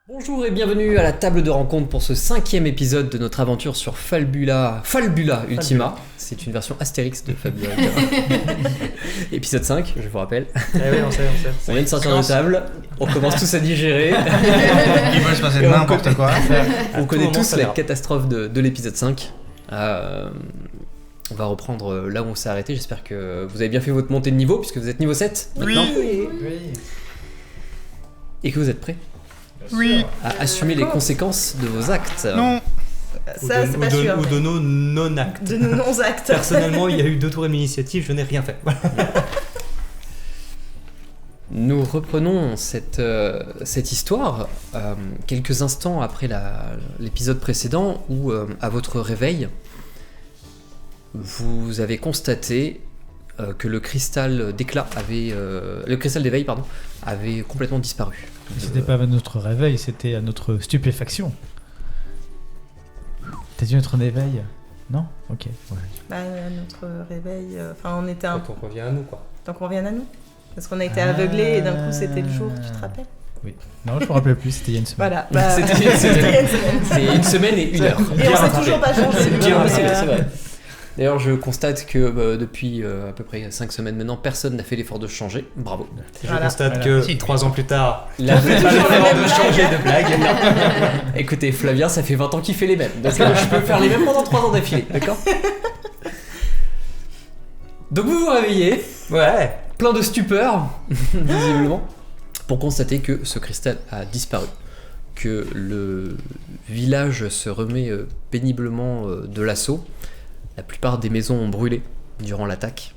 Bonjour et bienvenue à la table de rencontre pour ce 5e épisode de notre aventure sur Falbula Ultima. C'est une version Astérix de Falbula Ultima. Épisode 5, je vous rappelle. Eh oui, on sait. On vient de sortir de table, on commence tous à digérer. Il peut se passer de n'importe quoi. On connaît tous la catastrophe de l'épisode 5. On va reprendre là où on s'est arrêté. J'espère que vous avez bien fait votre montée de niveau puisque vous êtes niveau 7 maintenant. Oui. Et que vous êtes prêts Oui. à assumer les conséquences de vos actes. Non. Ça, c'est pas sûr. Ou de nos non-actes. De nos non-actes. Personnellement, il y a eu 2 tours d'initiative, je n'ai rien fait. Nous reprenons cette histoire quelques instants après l'épisode précédent où, à votre réveil, vous avez constaté que le cristal d'éclat le cristal d'éveil avait complètement disparu. C'était pas à notre réveil, c'était à notre stupéfaction. T'as dit notre éveil ? Non ? Ok. Ouais. Bah, notre réveil, on était un... Quand on revient à nous, quoi. Donc on revient à nous. Parce qu'on a été aveuglés et d'un coup c'était le jour, tu te rappelles ? Oui. Non, je me rappelle plus, c'était il y a une semaine. Voilà. Bah, C'était il y a une semaine. C'est une semaine et 1 heure. Et on s'est toujours pas changé. C'est vrai. D'ailleurs, je constate que depuis à peu près 5 semaines maintenant, personne n'a fait l'effort de changer. Bravo. Je Voilà. constate que 3 ans plus tard, La on fait pas l'effort de changer de blague. Écoutez, Flavien, ça fait 20 ans qu'il fait les mêmes. Donc je peux faire les mêmes pendant 3 ans d'affilée, d'accord ? Donc vous vous réveillez, Ouais. plein de stupeur, visiblement, pour constater que ce cristal a disparu. Que le village se remet péniblement de l'assaut. La plupart des maisons ont brûlé durant l'attaque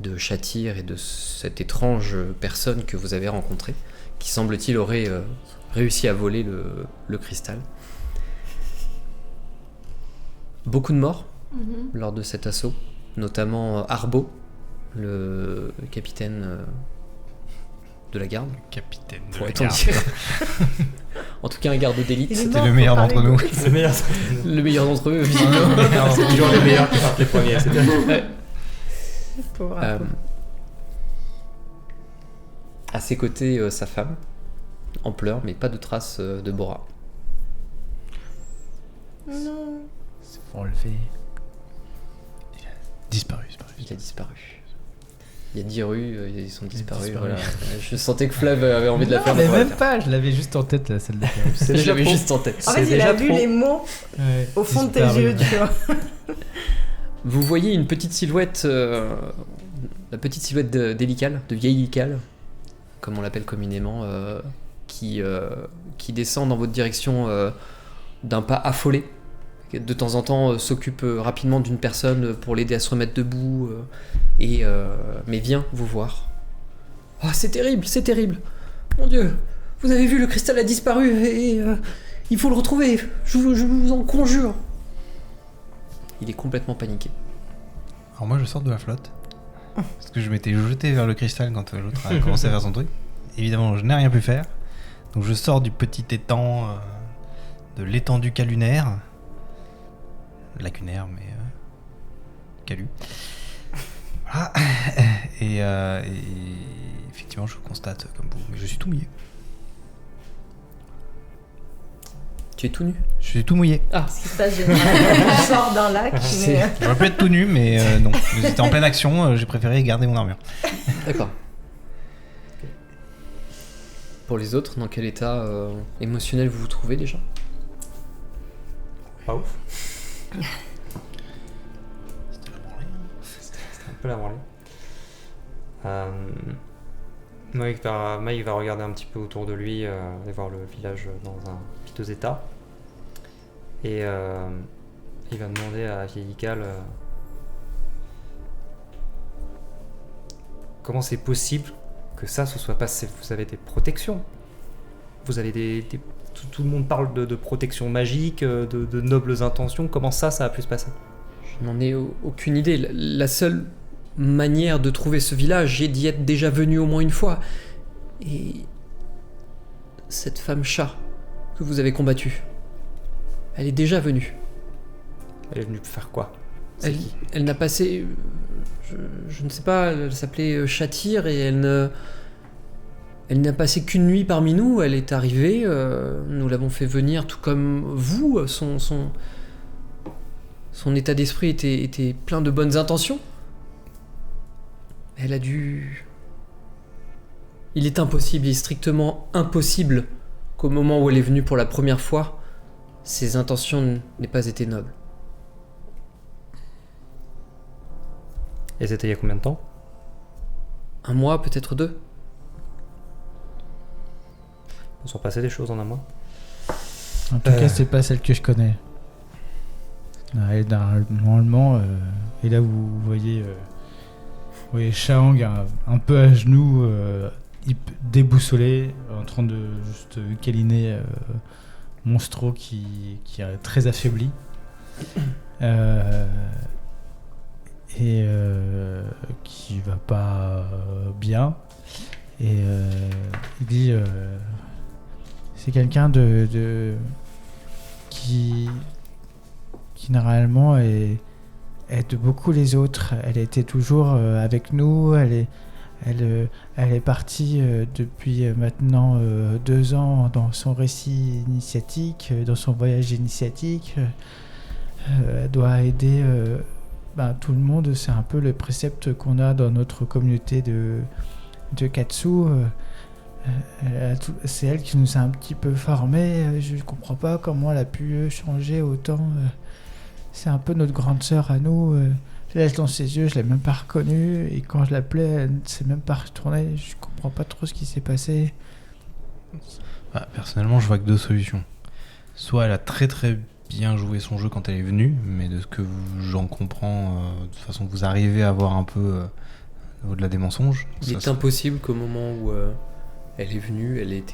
de Shatir et de cette étrange personne que vous avez rencontrée, qui semble-t-il aurait réussi à voler le cristal. Beaucoup de morts lors de cet assaut, notamment Arbo, le capitaine de la garde. Capitaine de la Pourrait-on garde. dire. En tout cas, un garde d'élite. C'était le meilleur d'entre nous. C'est meilleur. Le meilleur d'entre eux, visiblement. C'est toujours les meilleurs qui partent les premiers. C'est bien. Ouais. Pauvre Euh, Arbo. à ses côtés, sa femme, en pleurs, mais pas de traces de Bora. Non. C'est enlevé. Il a disparu. Il a disparu. Il y a 10 rues, ils sont disparus. disparu. Voilà. Je sentais que Flav avait envie de la faire. mais donc on va même la pas, je l'avais juste en tête, la salle de faire. classe. Je l'avais juste en tête. En fait, il a vu les mots Ouais, au fond de tes disparu, yeux, ouais. tu vois. Vous voyez une petite silhouette, la petite silhouette d'Hélical, de vieille Hélical, comme on l'appelle communément, qui descend dans votre direction d'un pas affolé. De temps en temps, s'occupe rapidement d'une personne pour l'aider à se remettre debout, mais vient vous voir. Oh, c'est terrible. Mon Dieu, vous avez vu, le cristal a disparu et il faut le retrouver. Je vous en conjure. Il est complètement paniqué. Alors moi je sors de la flotte. Parce que je m'étais jeté vers le cristal quand l'autre a commencé à faire son truc. Évidemment, je n'ai rien pu faire. Donc je sors du petit étang, de l'étendue calunaire. Lacunaire, mais calu. Voilà. Et effectivement, je constate comme vous, mais je suis tout mouillé. Tu es tout nu. Je suis tout mouillé. Ah, Ce qui se passe généralement. On sort d'un lac, C'est- mais... J'aurais pu être tout nu, mais non. J'étais en pleine action, j'ai préféré garder mon armure. d'accord. Pour les autres, dans quel état émotionnel vous vous trouvez déjà ? Pas ouf. C'était un peu la branlée. Mike va regarder un petit peu autour de lui, aller voir le village dans un piteux état. Et il va demander à Vieillical comment c'est possible que ça se soit passé. Vous avez des protections. Vous avez tout le monde parle de protection magique, de nobles intentions. Comment ça a pu se passer? Je n'en ai aucune idée. La seule manière de trouver ce village, j'ai d'y être déjà venu au moins une fois. Et cette femme chat que vous avez combattue, elle est déjà venue. Elle est venue faire quoi? C'est qui? Elle n'a passé... je ne sais pas, elle s'appelait Shatir et elle ne... Elle n'a passé qu'une nuit parmi nous, elle est arrivée, nous l'avons fait venir tout comme vous, son état d'esprit était plein de bonnes intentions. Elle a dû... Il est impossible, il est strictement impossible qu'au moment où elle est venue pour la première fois, ses intentions n'aient pas été nobles. Et c'était il y a combien de temps? 1 mois, peut-être 2. Il sont passées des choses en un mois. En tout cas, c'est pas celle que je connais. Et normalement, et là vous voyez Shaang un peu à genoux, déboussolé, en train de juste câliner Monstro qui est très affaibli. Et qui va pas bien. Et il dit c'est quelqu'un qui normalement aide beaucoup les autres. Elle était toujours avec nous. Elle est partie depuis maintenant 2 ans dans son récit initiatique, dans son voyage initiatique. Elle doit aider tout le monde. C'est un peu le précepte qu'on a dans notre communauté de Katsu. C'est elle qui nous a un petit peu formés. Je comprends pas comment elle a pu changer autant. C'est un peu notre grande sœur à nous. Je l'ai dans ses yeux, je l'ai même pas reconnue. Et quand je l'appelais, elle ne s'est même pas retournée. Je comprends pas trop ce qui s'est passé. Personnellement, je vois que 2 solutions. Soit elle a très très bien joué son jeu quand elle est venue, mais de ce que j'en comprends, de toute façon, vous arrivez à voir un peu au-delà des mensonges. Il est impossible qu'au moment où elle est venue, elle ait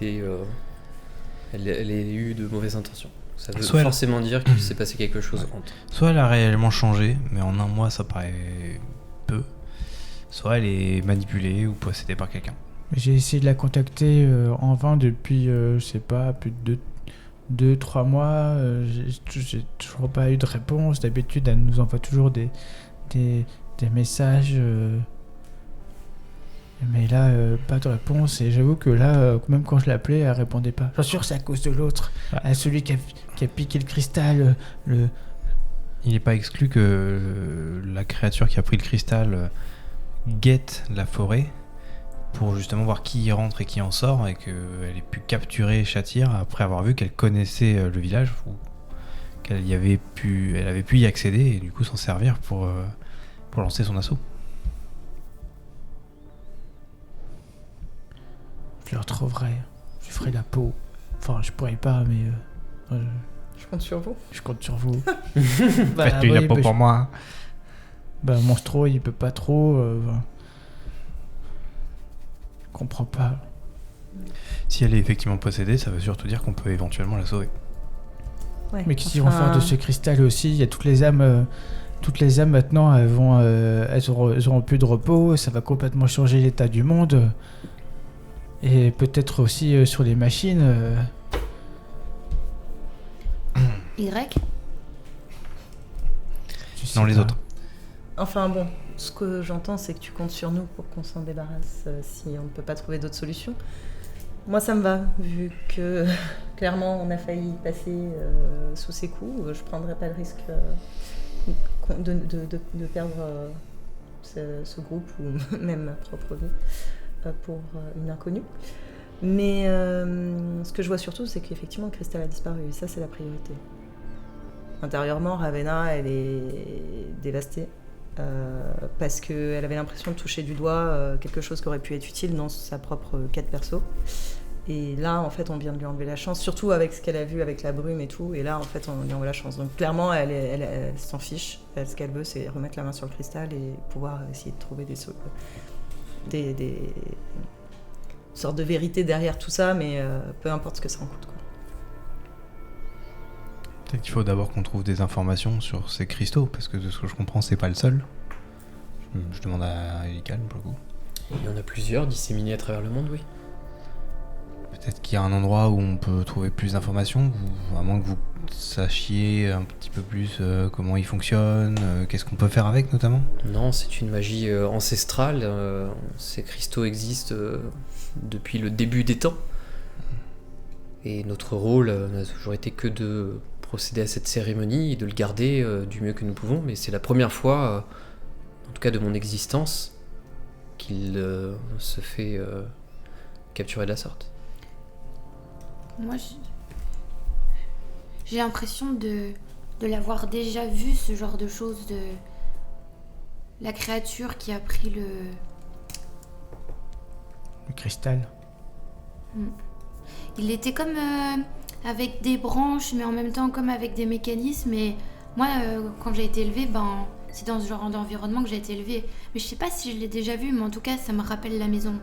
eu de mauvaises intentions. Ça veut forcément dire qu'il s'est passé quelque chose entre. Soit elle a réellement changé, mais en 1 mois ça paraît peu. Soit elle est manipulée ou possédée par quelqu'un. J'ai essayé de la contacter en vain depuis, je sais pas, plus de 2-3 mois. J'ai toujours pas eu de réponse. D'habitude, elle nous envoie toujours des messages. Mais là, pas de réponse. Et j'avoue que là, même quand je l'appelais, elle répondait pas. Bien sûr, c'est à cause de l'autre. À celui qui a piqué le cristal. Il n'est pas exclu que la créature qui a pris le cristal guette la forêt pour justement voir qui y rentre et qui en sort, et qu'elle ait pu capturer Shatir après avoir vu qu'elle connaissait le village, ou qu'elle avait pu y accéder et du coup s'en servir pour lancer son assaut. Je le retrouverai. Je ferai la peau. Enfin, je pourrais pas, mais... Je compte sur vous. Je compte sur vous. Faites-lui la peau pour moi. Monstro, il peut pas trop... Je comprends pas. Si elle est effectivement possédée, ça veut surtout dire qu'on peut éventuellement la sauver. Ouais, mais qu'est-ce qu'ils vont faire de ce cristal aussi? Il y a toutes les âmes maintenant, elles auront plus de repos. Ça va complètement changer l'état du monde. Et peut-être aussi sur les machines. Y? Non, les autres. Enfin bon, ce que j'entends, c'est que tu comptes sur nous pour qu'on s'en débarrasse si on ne peut pas trouver d'autres solutions. Moi, ça me va, vu que clairement, on a failli passer sous ses coups. Je ne prendrais pas le risque de perdre ce groupe ou même ma propre vie pour une inconnue. Mais ce que je vois surtout, c'est qu'effectivement, le cristal a disparu. Et ça, c'est la priorité. Intérieurement, Ravenna, elle est dévastée. Parce qu'elle avait l'impression de toucher du doigt quelque chose qui aurait pu être utile dans sa propre quête perso. Et là, en fait, on vient de lui enlever la chance, surtout avec ce qu'elle a vu avec la brume et tout. Et là, en fait, on lui enlève la chance. Donc clairement, elle s'en fiche. Ce qu'elle veut, c'est remettre la main sur le cristal et pouvoir essayer de trouver des sortes de vérité derrière tout ça, mais peu importe ce que ça en coûte, quoi. Peut-être qu'il faut d'abord qu'on trouve des informations sur ces cristaux, parce que de ce que je comprends, c'est pas le seul. Je demande à Elical, pour le coup. Il y en a plusieurs disséminés à travers le monde, oui. Peut-être qu'il y a un endroit où on peut trouver plus d'informations, à moins que vous sachiez un petit peu plus comment il fonctionne, qu'est-ce qu'on peut faire avec notamment. Non, c'est une magie ancestrale. Ces cristaux existent depuis le début des temps. Et notre rôle n'a toujours été que de procéder à cette cérémonie et de le garder du mieux que nous pouvons. Mais c'est la première fois, en tout cas de mon existence, qu'il se fait capturer de la sorte. Moi, j'ai l'impression de l'avoir déjà vu, ce genre de choses, de la créature qui a pris le... Le cristal. Il était comme avec des branches, mais en même temps comme avec des mécanismes. Et moi, quand j'ai été élevée, c'est dans ce genre d'environnement que j'ai été élevée. Mais je sais pas si je l'ai déjà vu, mais en tout cas, ça me rappelle la maison.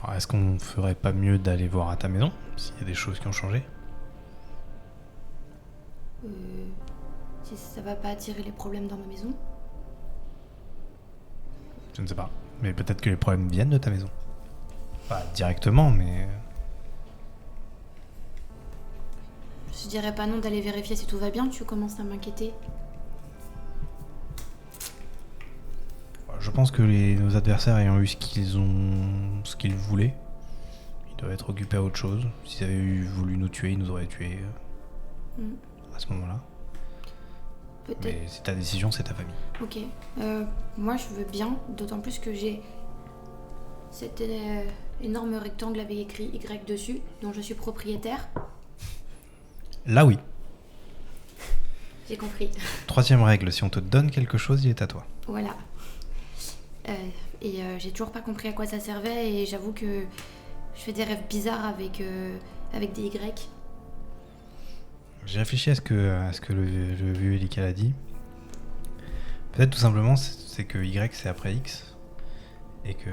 Alors, est-ce qu'on ferait pas mieux d'aller voir à ta maison, s'il y a des choses qui ont changé? Si ça va pas attirer les problèmes dans ma maison. Je ne sais pas. Mais peut-être que les problèmes viennent de ta maison. Pas directement, mais... Je dirais pas non d'aller vérifier si tout va bien, tu commences à m'inquiéter. Je pense que nos adversaires ayant eu ce qu'ils voulaient, ils doivent être occupés à autre chose. S'ils avaient voulu nous tuer, ils nous auraient tués à ce moment-là. Peut-être. Mais c'est ta décision, c'est ta famille. Ok. Moi, je veux bien, d'autant plus que j'ai cet énorme rectangle avec écrit Y dessus, dont je suis propriétaire. Là, oui. J'ai compris. 3e règle, si on te donne quelque chose, il est à toi. Voilà. J'ai toujours pas compris à quoi ça servait, et j'avoue que je fais des rêves bizarres avec des Y. J'ai réfléchi à ce que le vieux Elical a dit. Peut-être tout simplement, c'est que Y c'est après X. Et que,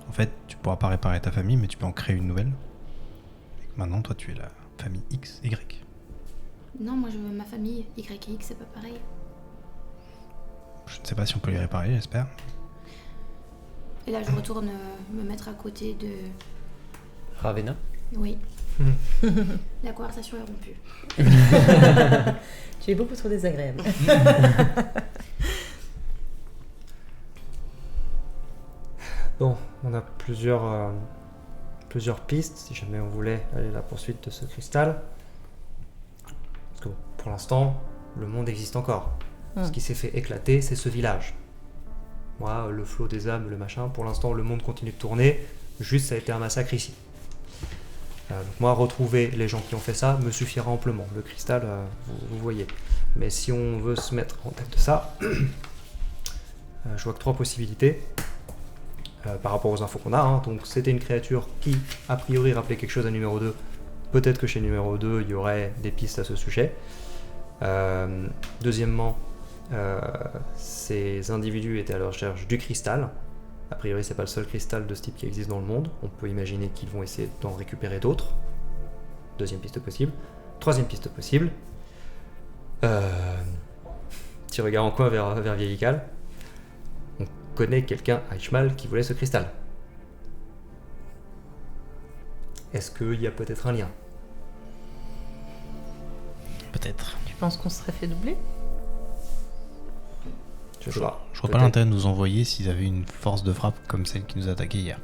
en fait, tu pourras pas réparer ta famille, mais tu peux en créer une nouvelle. Et que maintenant, toi, tu es la famille X, Y. Non, moi je veux ma famille. Y et X, c'est pas pareil. Je ne sais pas si on peut les réparer, j'espère. Et là, je retourne me mettre à côté de... Ravenna. Oui. La conversation est rompue. Tu es beaucoup trop désagréable. Bon, on a plusieurs pistes si jamais on voulait aller à la poursuite de ce cristal. Parce que pour l'instant, le monde existe encore. Ce qui s'est fait éclater, c'est ce village. Moi, le flot des âmes, le machin, pour l'instant, le monde continue de tourner. Juste, ça a été un massacre ici. Donc moi, retrouver les gens qui ont fait ça me suffira amplement. Le cristal, vous voyez. Mais si on veut se mettre en tête de ça, je vois que 3 possibilités par rapport aux infos qu'on a. Hein. Donc c'était une créature qui, a priori, rappelait quelque chose à numéro 2. Peut-être que chez numéro 2, il y aurait des pistes à ce sujet. Deuxièmement, ces individus étaient à la recherche du cristal. A priori, c'est pas le seul cristal de ce type qui existe dans le monde. On peut imaginer qu'ils vont essayer d'en récupérer d'autres. Deuxième piste possible. Troisième piste possible. Petit regard en coin vers Vieillical. On connaît quelqu'un à Ishmal qui voulait ce cristal. Est-ce qu'il y a peut-être un lien? Peut-être. Tu penses qu'on se serait fait doubler? Je sais pas. Je vois pas l'intérêt de nous envoyer s'ils avaient une force de frappe comme celle qui nous a attaqué hier.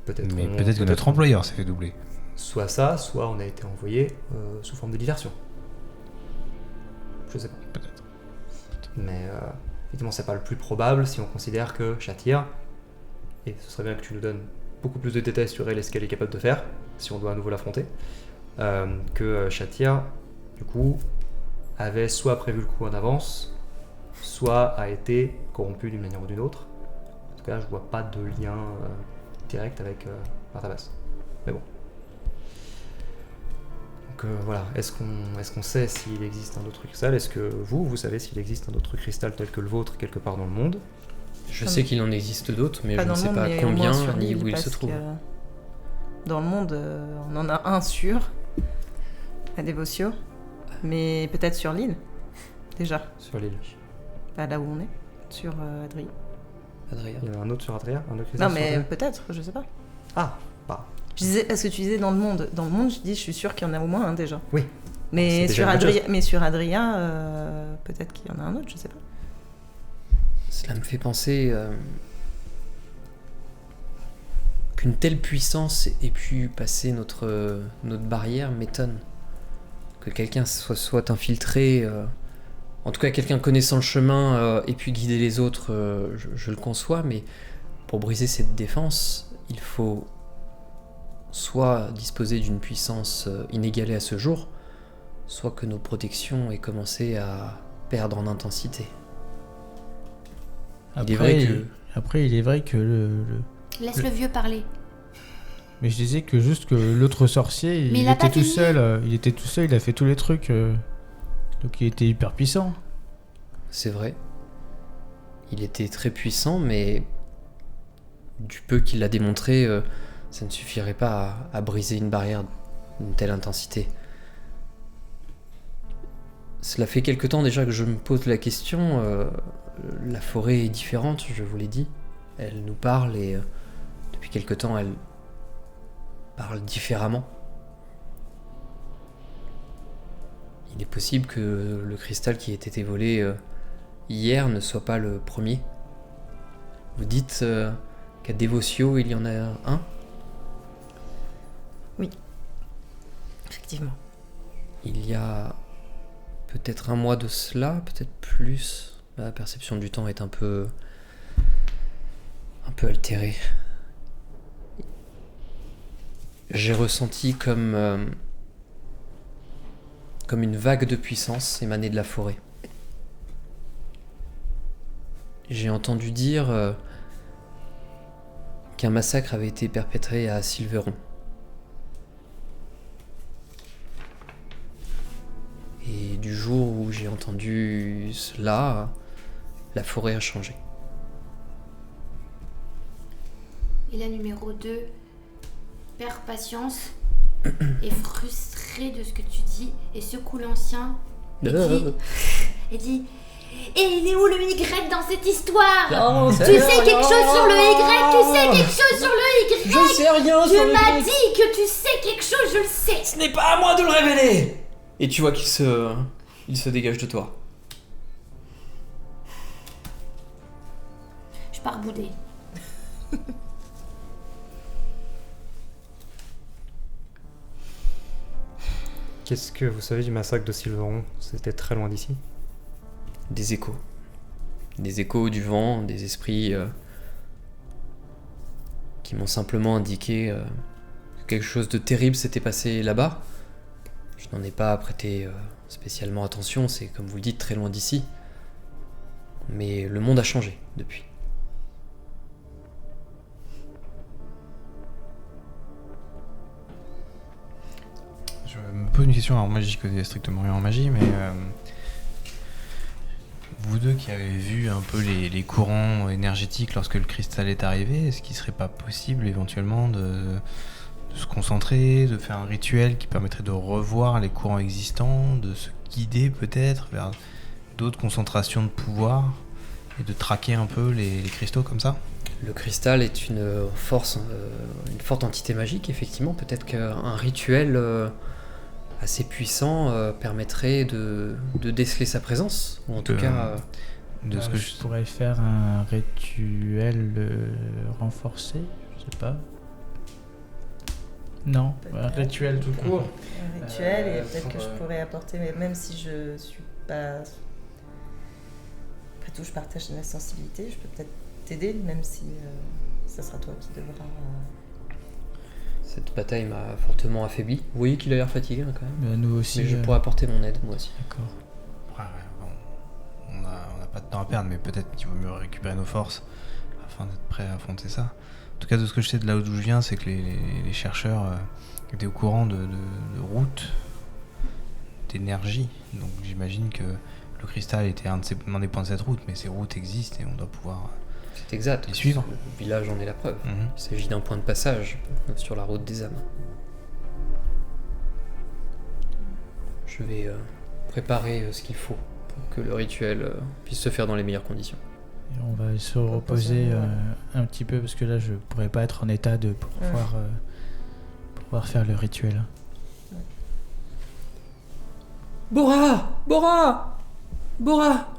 Peut-être. Mais peut-être que notre employeur s'est fait doubler. Soit ça, soit on a été envoyé sous forme de diversion. Je sais pas. Peut-être. Mais évidemment, c'est pas le plus probable si on considère que Shatir, et ce serait bien que tu nous donnes beaucoup plus de détails sur elle et ce qu'elle est capable de faire, si on doit à nouveau l'affronter, que Shatir, du coup, avait soit prévu le coup en avance, soit a été corrompu d'une manière ou d'une autre. En tout cas, je vois pas de lien direct avec Bartabas. Mais bon. Donc voilà, est-ce qu'on sait s'il existe un autre cristal? Est-ce que vous savez s'il existe un autre cristal tel que le vôtre quelque part dans le monde? Je sais qu'il en existe d'autres, mais Pas je ne dans le sais monde, pas mais au moins combien sur ni l'île, où il se parce trouve. que dans le monde, on en a un sûr, à Devotio, mais peut-être sur l'île, déjà. Sur l'île. Pas là où on est, sur Adrie. Adrien. Il y en a un autre sur Adria? Un autre cristal Non, sur mais Adria? peut-être, je sais pas. Ah, bah, Je disais, parce que tu disais dans le monde. Dans le monde, je dis, je suis sûre qu'il y en a au moins un déjà. oui. Mais C'est sur, déjà une bonne chose. mais sur Adrien, peut-être qu'il y en a un autre, je sais pas. Cela me fait penser qu'une telle puissance ait pu passer notre barrière m'étonne. Que quelqu'un soit infiltré, en tout cas quelqu'un connaissant le chemin et puis guider les autres, je le conçois, mais pour briser cette défense, il faut soit disposer d'une puissance inégalée à ce jour, soit que nos protections aient commencé à perdre en intensité. Il est vrai que... Après, il est vrai que Laisse le vieux parler. Mais je disais que juste que l'autre sorcier, Mais il il a était pas tout fini. seul. Il était tout seul, il a fait tous les trucs. Donc il était hyper puissant. C'est vrai. Il était très puissant, mais du peu qu'il a démontré, ça ne suffirait pas à briser une barrière d'une telle intensité. Cela fait quelque temps déjà que je me pose la question. La forêt est différente, je vous l'ai dit. Elle nous parle et depuis quelque temps, elle parle différemment. Il est possible que le cristal qui ait été volé hier ne soit pas le premier. Vous dites qu'à Dévotio, il y en a un ? Effectivement. Il y a peut-être un mois de cela, peut-être plus. La perception du temps est un peu altérée. J'ai ressenti comme une vague de puissance émanée de la forêt. J'ai entendu dire qu'un massacre avait été perpétré à Silveron. Et du jour où j'ai entendu cela, la forêt a changé. Et la numéro 2 perd patience, est frustré de ce que tu dis et secoue l'ancien et dit et il est où le Y dans cette histoire? Non, Tu sais quelque chose sur le Y? Tu sais quelque chose sur le Y? Je sais rien sur Tu le m'as Y. dit que tu sais quelque chose, je le sais. Ce n'est pas à moi de le révéler. Et tu vois qu'il se dégage de toi. Je pars bouder. Qu'est-ce que vous savez du massacre de Silveron? C'était très loin d'ici. Des échos. Des échos du vent, des esprits qui m'ont simplement indiqué que quelque chose de terrible s'était passé là-bas. Je n'en ai pas prêté spécialement attention, c'est comme vous le dites très loin d'ici. Mais le monde a changé depuis. Je me pose une question, alors moi j'y connais strictement rien en magie, mais vous deux qui avez vu un peu les courants énergétiques lorsque le cristal est arrivé, est-ce qu'il serait pas possible éventuellement de se concentrer, de faire un rituel qui permettrait de revoir les courants existants, de se guider peut-être vers d'autres concentrations de pouvoir et de traquer un peu les cristaux comme ça? Le cristal est une forte entité magique, effectivement. Peut-être qu'un rituel assez puissant permettrait de déceler sa présence. Ou en tout cas... de ce que je pourrais faire un rituel renforcé, je sais pas. Non, un rituel tout court. Un rituel, et peut-être que je pourrais apporter, mais même si je suis pas. Après tout, je partage la sensibilité, je peux peut-être t'aider, même si ça sera toi qui devras. Cette bataille m'a fortement affaibli. Vous voyez qu'il a l'air fatigué hein, quand même. Nous aussi. Mais je pourrais apporter mon aide, moi aussi. D'accord. Ouais, bon, on n'a pas de temps à perdre, mais peut-être qu'il vaut mieux récupérer nos forces afin d'être prêt à affronter ça. En tout cas, de ce que je sais de là d'où je viens, c'est que les chercheurs étaient au courant de routes d'énergie. Donc j'imagine que le cristal était un des points de cette route, mais ces routes existent et on doit pouvoir C'est exact. les suivre. Le village en est la preuve. Mhm. Il s'agit d'un point de passage sur la route des âmes. Je vais préparer ce qu'il faut pour que le rituel puisse se faire dans les meilleures conditions. Et on va se reposer un petit peu parce que là je pourrais pas être en état de pouvoir faire le rituel. Bora! Bora! Bora!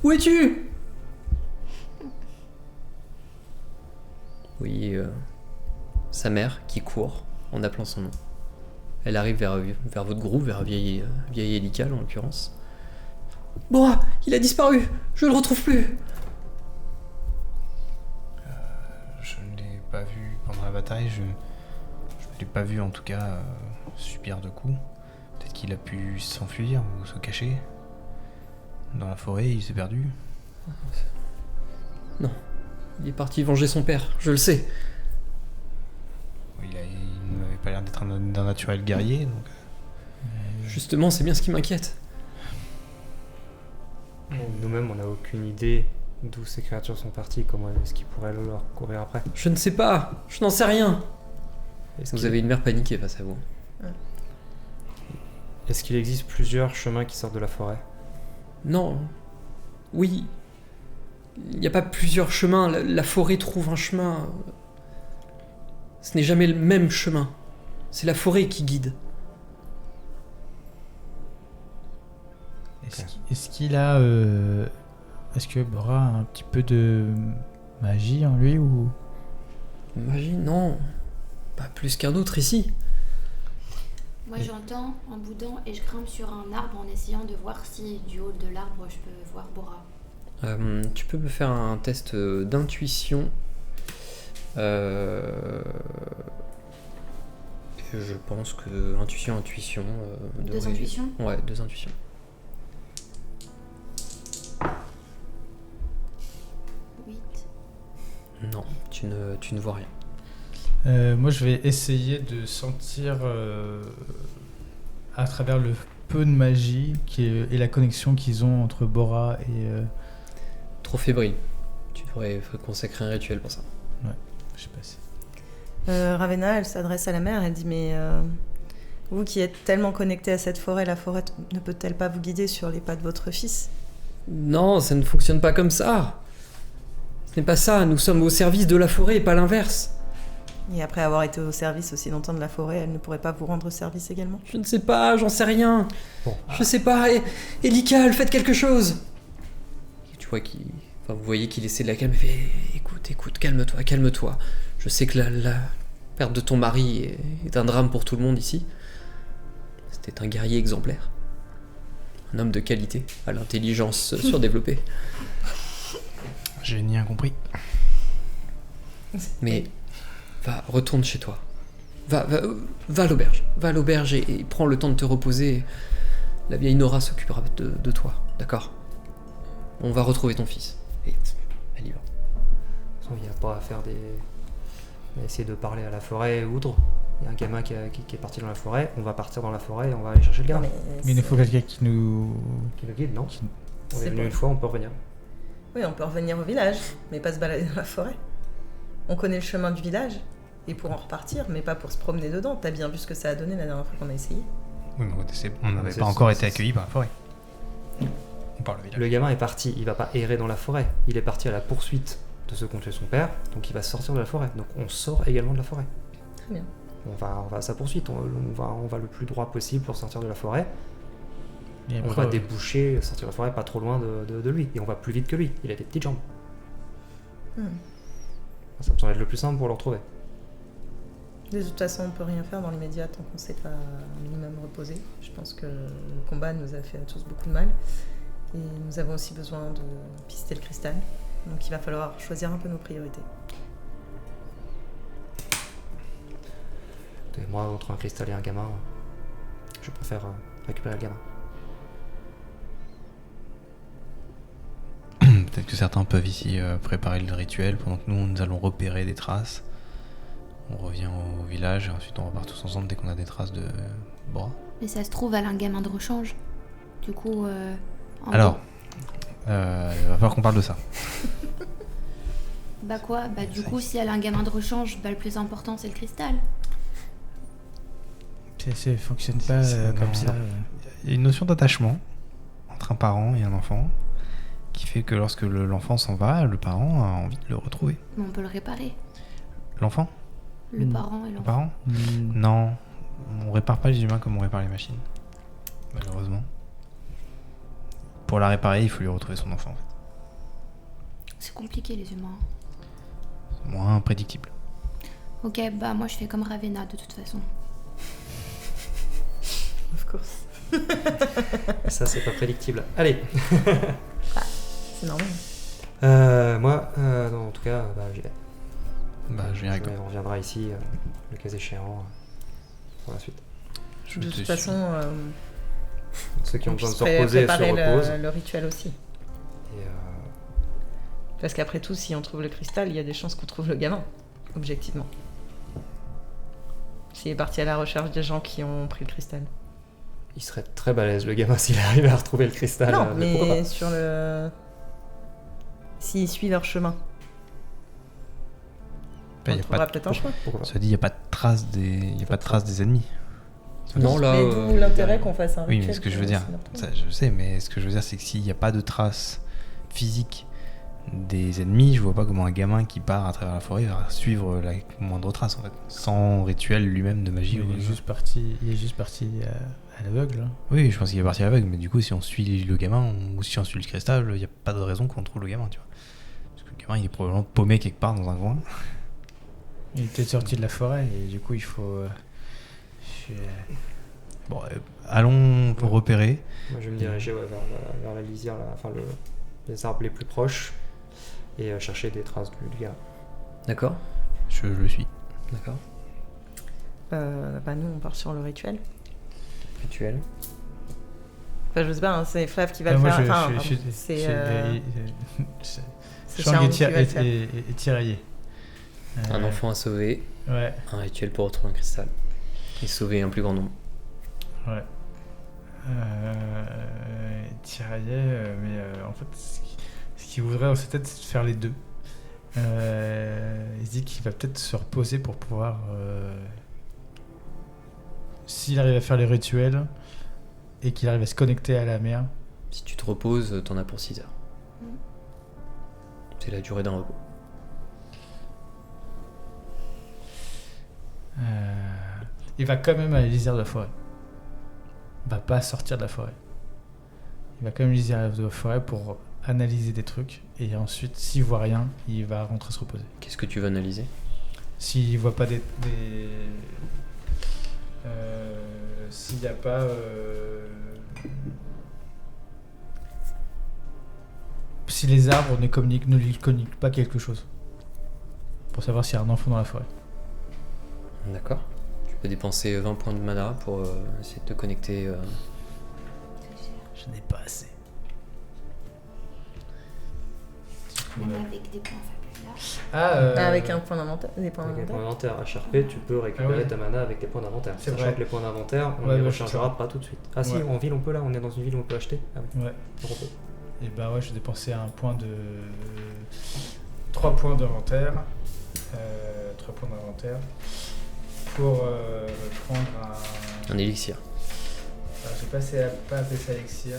Où es-tu? Oui, sa mère qui court en appelant son nom. Elle arrive vers votre groupe, vers vieille Elical en l'occurrence. Bora! Il a disparu! Je le retrouve plus! Je ne l'ai pas vu pendant la bataille, je ne l'ai pas vu en tout cas subir de coups. Peut-être qu'il a pu s'enfuir ou se cacher. Dans la forêt, il s'est perdu. Non. Il est parti venger son père, je le sais. Il ne m'avait pas l'air d'être d'un naturel guerrier, donc... Justement, c'est bien ce qui m'inquiète. Nous-mêmes, on n'a aucune idée d'où ces créatures sont parties, comment est-ce qu'ils pourraient leur courir après. Je ne sais pas, je n'en sais rien. Vous avez une mère paniquée face à vous. Est-ce qu'il existe plusieurs chemins qui sortent de la forêt? Non. Oui. Il n'y a pas plusieurs chemins. La forêt trouve un chemin. Ce n'est jamais le même chemin. C'est la forêt qui guide. Est-ce qu'il a... Est-ce que Bora a un petit peu de magie en lui ou... Magie, non. Pas plus qu'un autre ici. Moi j'entends en boudant et je grimpe sur un arbre en essayant de voir si du haut de l'arbre je peux voir Bora. Tu peux me faire un test d'intuition. Je pense que intuition. Deux intuitions? Ouais, 2 intuitions. Non, tu ne vois rien. Moi, je vais essayer de sentir à travers le peu de magie et la connexion qu'ils ont entre Bora et... Trop fébrile. Tu devrais consacrer un rituel pour ça. Ouais, je sais pas si... Ravenna, elle s'adresse à la mère, elle dit mais vous qui êtes tellement connecté à cette forêt, la forêt ne peut-elle pas vous guider sur les pas de votre fils? Non, ça ne fonctionne pas comme ça. Ce n'est pas ça, nous sommes au service de la forêt et pas l'inverse. Et après avoir été au service aussi longtemps de la forêt, elle ne pourrait pas vous rendre service également? Je ne sais pas, j'en sais rien. Bon. Je sais pas, Elical, faites quelque chose. Et tu vois vous voyez qu'il essaie de la calmer, il fait écoute, calme-toi. Je sais que la perte de ton mari est un drame pour tout le monde ici. C'était un guerrier exemplaire. Un homme de qualité, à l'intelligence surdéveloppée. J'ai ni rien compris. Mais retourne chez toi. Va à l'auberge. Va à l'auberge et prends le temps de te reposer. La vieille Nora s'occupera de toi, d'accord? On va retrouver ton fils. Et elle y va. Il n'y a pas à faire On va essayer de parler à la forêt ou autre. Il y a un gamin qui est parti dans la forêt. On va partir dans la forêt et on va aller chercher le gamin. Mais il nous faut quelqu'un qui nous... Qui le guide, non? On est C'est venu bon. une fois, on peut revenir. Oui, on peut revenir au village, mais pas se balader dans la forêt. On connaît le chemin du village, et pour en repartir, mais pas pour se promener dedans. T'as bien vu ce que ça a donné la dernière fois qu'on a essayé. Oui, mais on n'avait c'est- pas encore c'est- été accueillis par la forêt. On parle du village. Le gamin est parti, il va pas errer dans la forêt. Il est parti à la poursuite de ceux qui ont tué son père, donc il va sortir de la forêt. Donc on sort également de la forêt. Très bien. On va à sa poursuite, on va le plus droit possible pour sortir de la forêt. Et On après, va déboucher, sortir de la forêt pas trop loin de lui. Et on va plus vite que lui. Il a des petites jambes. Ça me semble être le plus simple pour le retrouver. De toute façon, on peut rien faire dans l'immédiat tant qu'on ne s'est pas un minimum reposé. Je pense que le combat nous a fait à tous beaucoup de mal. Et nous avons aussi besoin de pister le cristal. Donc il va falloir choisir un peu nos priorités. Et moi, entre un cristal et un gamin, je préfère récupérer le gamin. Peut-être que certains peuvent ici préparer le rituel pendant que nous allons repérer des traces. On revient au village et ensuite on repart tous ensemble dès qu'on a des traces de Bora. Mais ça se trouve, elle a un gamin de rechange. Du coup, Alors, il va falloir qu'on parle de ça. Bah quoi? Bah du coup, si elle a un gamin de rechange, bah le plus important c'est le cristal. ça fonctionne pas C'est- comme non, ça. non. Il y a une notion d'attachement entre un parent et un enfant. qui fait que lorsque l'enfant s'en va, le parent a envie de le retrouver. Mais on peut le réparer. L'enfant? Le parent et Le l'enfant. parent? Non, on répare pas les humains comme on répare les machines. Malheureusement. Pour la réparer, il faut lui retrouver son enfant. En fait. C'est compliqué les humains. C'est moins prédictible. Ok, bah moi je fais comme Ravenna de toute façon. Of course. Ça, c'est pas prédictible. Allez. C'est normal. Moi, non, en tout cas, j'y vais. Bah, je viens avec toi. On reviendra ici, le cas échéant, pour la suite. Je De te toute suis. façon, Ceux qui ont on besoin de puisse se reposer se préparer reposent. le rituel aussi. Et, Parce qu'après tout, si on trouve le cristal, il y a des chances qu'on trouve le gamin, objectivement. S'il est parti à la recherche des gens qui ont pris le cristal. il serait très balèze, le gamin, s'il arrivait à retrouver le cristal. non, pourquoi mais pas. sur le... S'il suit leur chemin, Bah, on y a trouvera pas de- peut-être un chemin. Pourquoi pas. Ça dit, il n'y a pas de traces des ennemis. Non, là. Mais d'où l'intérêt qu'on fasse un Oui, rituel. mais ce que je veux pour dire, essayer de le retrouver. ça, je sais, mais ce que je veux dire, c'est que s'il n'y a pas de traces physiques des ennemis, je vois pas comment un gamin qui part à travers la forêt va suivre la moindre trace, en fait, sans rituel lui-même de magie. Il ou- est juste parti à l'aveugle. Hein. Oui, je pense qu'il est parti avec, mais du coup, si on suit le gamin ou si on suit le cristal, il n'y a pas de raison qu'on trouve le gamin, tu vois. Parce que le gamin, il est probablement paumé quelque part dans un coin. Il est peut-être sorti de la forêt et du coup il faut. Bon, allons pour repérer. Moi, je vais me diriger vers la lisière, les arbres les plus proches, et chercher des traces du gamin. D'accord, Je le suis. d'accord. Nous, on part sur le rituel. Rituel. Enfin, je sais pas, hein, c'est Flav qui va Ah, le moi, faire. je- Enfin, je- pardon, je- c'est c'est Shang Charles est, qui va le faire. est tiraillé. Un enfant à sauver, Ouais, un rituel pour retrouver un cristal. Et sauver un plus grand nombre. ouais. Tiraillé, mais en fait, ce qu'il voudrait, c'est peut-être faire les deux. Il se dit qu'il va peut-être se reposer pour pouvoir. S'il arrive à faire les rituels et qu'il arrive à se connecter à la mer, Si tu te reposes, t'en as pour 6 heures. C'est la durée d'un repos. il va quand même à la lisière de la forêt. Il va pas sortir de la forêt. Il va quand même à la lisière de la forêt pour analyser des trucs et ensuite, s'il voit rien, il va rentrer se reposer. Qu'est-ce que tu veux analyser? S'il voit pas s'il n'y a pas si les arbres ne lui communiquent pas quelque chose pour savoir s'il y a un enfant dans la forêt. D'accord. Tu peux dépenser 20 points de mana pour essayer de te connecter. Je n'ai pas assez. Même avec des points fabulaires. Avec un point d'inventaire. Des points Avec les points d'inventaire. d'inventaire HRP, tu peux récupérer Ah ouais. ta mana avec tes points d'inventaire. C'est Sachant vrai. que les points d'inventaire, on Ouais, les ouais, rechargera c'est pas tout de suite. Ah si, Ouais. en ville on peut là, on est dans une ville où on peut acheter. Ah oui, Ouais. on peut. Et bah ouais, je vais dépenser 3 points d'inventaire. 3 points d'inventaire pour prendre un. Un élixir. Alors, j'ai pas appelé ça elixir.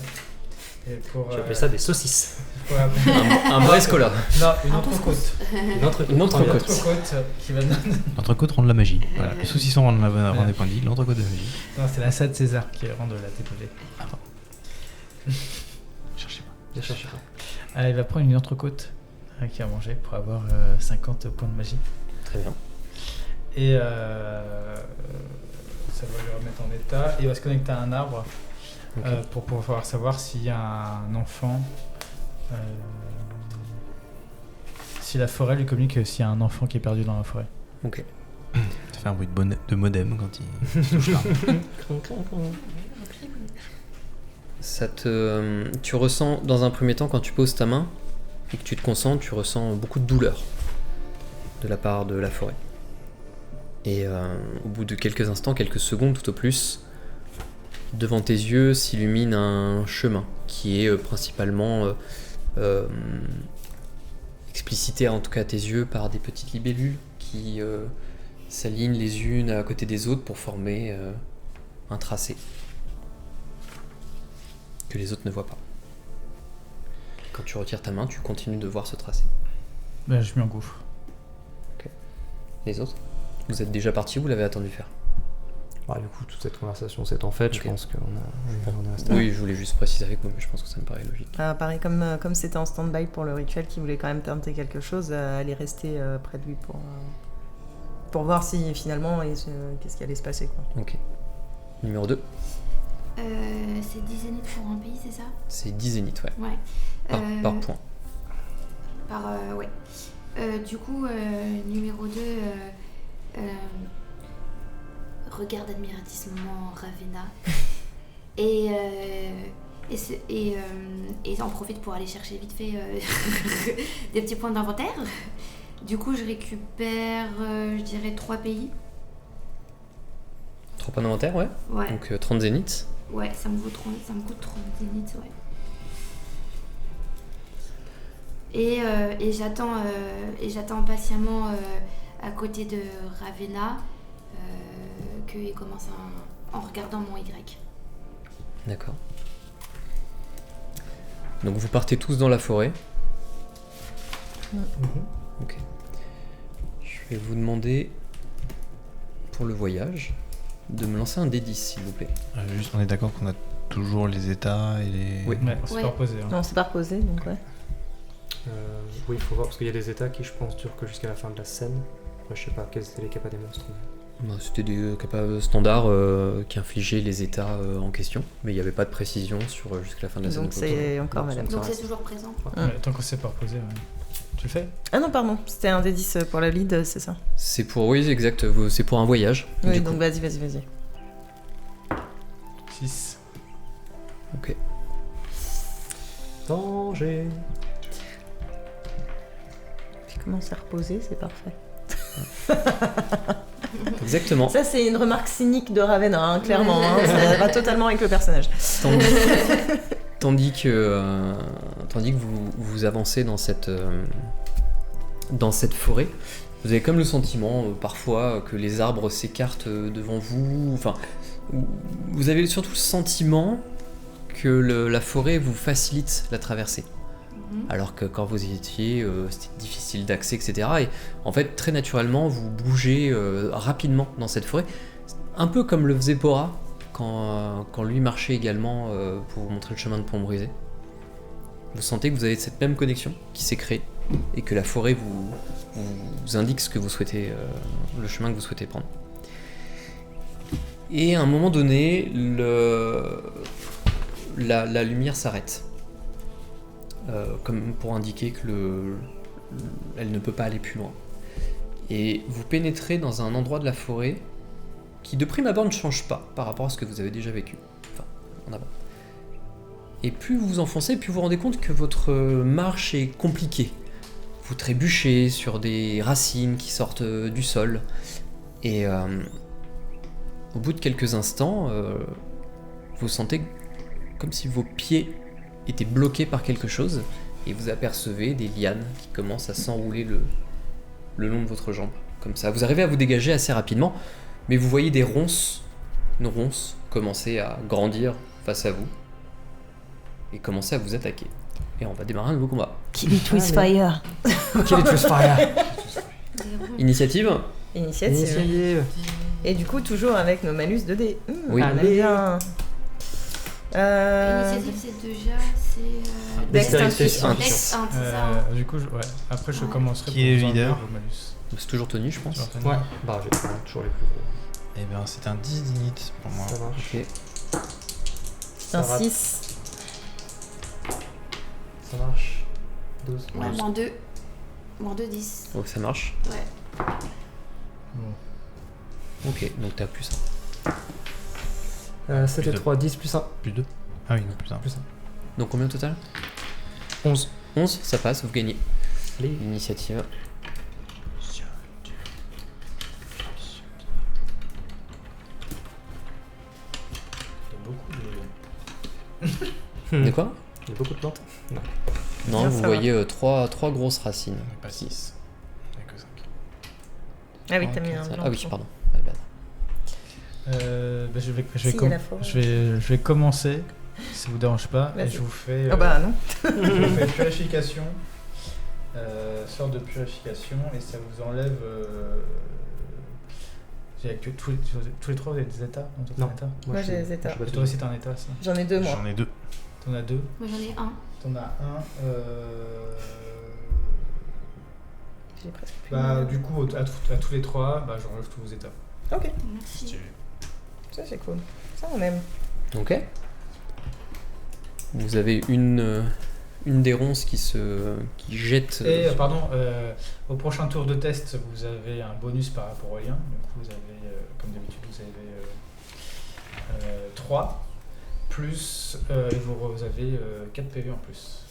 Et pour. J'appelle ça des saucisses. pour Un brescola. non, une Un entrecôte. Une entrecôte. Une entrecôte. Une entrecôte qui va donner. L'entrecôte rend de la magie. Voilà. Le saucisson rend des points de vie, l'entrecôte de la magie. Non, c'est la salle César qui rend de la TPV. Cherchez pas. Je cherche pas. Ah, il va prendre une entrecôte qui a mangé pour avoir 50 points de magie. Très bien. Et ça va le remettre en état. Et il va se connecter à un arbre pour pouvoir savoir s'il y a un enfant. Si la forêt lui communique s'il y a un enfant qui est perdu dans la forêt. Ok. Ça fait un bruit de modem quand il se touche là. Tu ressens dans un premier temps quand tu poses ta main et que tu te concentres, tu ressens beaucoup de douleur de la part de la forêt. Et au bout de quelques instants, quelques secondes tout au plus, devant tes yeux s'illumine un chemin qui est principalement explicité en tout cas à tes yeux par des petites libellules qui s'alignent les unes à côté des autres pour former un tracé que les autres ne voient pas. Quand tu retires ta main, tu continues de voir ce tracé. Ben, je m'engouffre. Les autres? Vous êtes déjà partis ou vous l'avez attendu faire? Bah, du coup, toute cette conversation s'est en fait, Ok. je pense on est resté. Oui, je voulais juste préciser avec vous, mais je pense que ça me paraît logique. Pareil, comme c'était en stand-by pour le rituel, qui voulait quand même tenter quelque chose, elle est restée près de lui pour voir si finalement, qu'est-ce qui allait se passer, quoi. Ok. Numéro 2, C'est 10 zéniths pour un pays, c'est ça? c'est 10 zéniths, ouais. Ouais. Par point. Ouais. Du coup, numéro 2, regarde admirativement Ravenna et en profite pour aller chercher vite fait des petits points d'inventaire. Du coup, je récupère, je dirais, 3 pays. 3 points d'inventaire, ouais. Ouais, Donc 30 zéniths. ouais, ça me coûte 30 zéniths, ouais. Et j'attends patiemment à côté de Ravenna qu'il commence en regardant mon Y. D'accord. Donc vous partez tous dans la forêt. Mhm. Ok. Je vais vous demander, pour le voyage, de me lancer un D10, s'il vous plaît. Juste, on est d'accord qu'on a toujours les états et les... Oui. Ouais, on s'est Ouais. pas reposé. Hein. Non, c'est pas reposé, donc ouais. Oui, il faut voir, parce qu'il y a des états qui, je pense, durent que jusqu'à la fin de la scène. Après, je sais pas quels étaient les capas des monstres. Bah, c'était des capables standards qui infligeaient les états en question, mais il n'y avait pas de précision sur jusqu'à la fin de la scène. Donc c'est encore Donc, valable. Donc ça c'est reste. toujours présent. Ouais, tant qu'on s'est pas reposé, ouais. Tu le fais? Ah non, pardon, c'était un D10 pour la lead, c'est ça. C'est pour, oui, exact, c'est pour un voyage. Oui, du donc coup. vas-y. 6. Ok. Danger. Puis comment c'est reposé, c'est parfait. Exactement. Ça, c'est une remarque cynique de Ravenna, hein, clairement. Hein, ça va totalement avec le personnage. Tandis que vous avancez dans cette forêt, vous avez comme le sentiment parfois que les arbres s'écartent devant vous. Enfin, vous avez surtout le sentiment que la forêt vous facilite la traversée. Alors que quand vous y étiez, c'était difficile d'accès, etc. Et en fait, très naturellement, vous bougez rapidement dans cette forêt. Un peu comme le faisait Pora quand lui marchait également pour vous montrer le chemin de Pont-Brisé. Vous sentez que vous avez cette même connexion qui s'est créée et que la forêt vous indique ce que vous souhaitez, le chemin que vous souhaitez prendre. Et à un moment donné, la lumière s'arrête. Comme pour indiquer que elle ne peut pas aller plus loin. Et vous pénétrez dans un endroit de la forêt qui de prime abord ne change pas par rapport à ce que vous avez déjà vécu. Enfin, en avant. Et plus vous vous enfoncez, plus vous vous rendez compte que votre marche est compliquée. Vous trébuchez sur des racines qui sortent du sol. Et au bout de quelques instants, vous sentez comme si vos pieds étaient bloqués par quelque chose. Et vous apercevez des lianes qui commencent à s'enrouler le long de votre jambe. Comme ça. Vous arrivez à vous dégager assez rapidement. Mais vous voyez une ronce commencer à grandir face à vous et commencer à vous attaquer. Et on va démarrer un nouveau combat. Kill it with fire. Kill it with fire. Initiative. Initiative. Et du coup, toujours avec nos malus 2D. Oui. On aime bien. L'initiative, c'est déjà. C'est. Dextérité, Dex, intuition. c'est ça. Hein. Du coup, ouais. Après, je commencerai Qui est vous enlever leader vos malus. C'est toujours tenu, je pense. Tu l'entends? Ouais, bah j'ai toujours les plus gros. Eh bien, c'est un 10 d'init pour moi. Ça marche. Ok. C'est un Ça rate. 6. Ça marche. 12. Ouais, moins 2. Moins 2, 10. Oh, ça marche. Ouais. Bon. Ok, donc t'as plus 7 et Plus 3, 10 plus 1. Plus 2. Ah oui, non, plus 1. Plus 1.1. Donc combien au total 11. 11, ça passe, vous gagnez. Allez. Initiative. De quoi Il y a beaucoup de plantes. Non, Bien, vous ça voyez trois grosses racines. Pas 6. Il n'y a que 5. Ah oui, t'as mis un blanc. Ah oui, pardon. Ouais, bah, Je vais Si, il y a la forêt. je vais commencer Ça vous dérange pas. Et Vas-y. je vous fais. Ah bah non. Je vous fais purification. Sorte de purification et ça vous enlève. Que tous les trois vous avez des états. Non. Moi, j'ai les états. Et toi aussi t'as un état ça. J'en ai 2 moi. J'en ai 2. T'en as 2. Moi j'en ai un. T'en as un. J'ai presque plus. Bah du coup à tous les trois, bah j'enlève tous vos états. Ok, Merci. ça c'est cool. Ça on aime. Ok. Vous avez une des ronces qui jette. Et pardon, au prochain tour de test, vous avez un bonus par rapport au lien. Du coup, vous avez, comme d'habitude, vous avez 3, plus vous avez 4 PV en plus,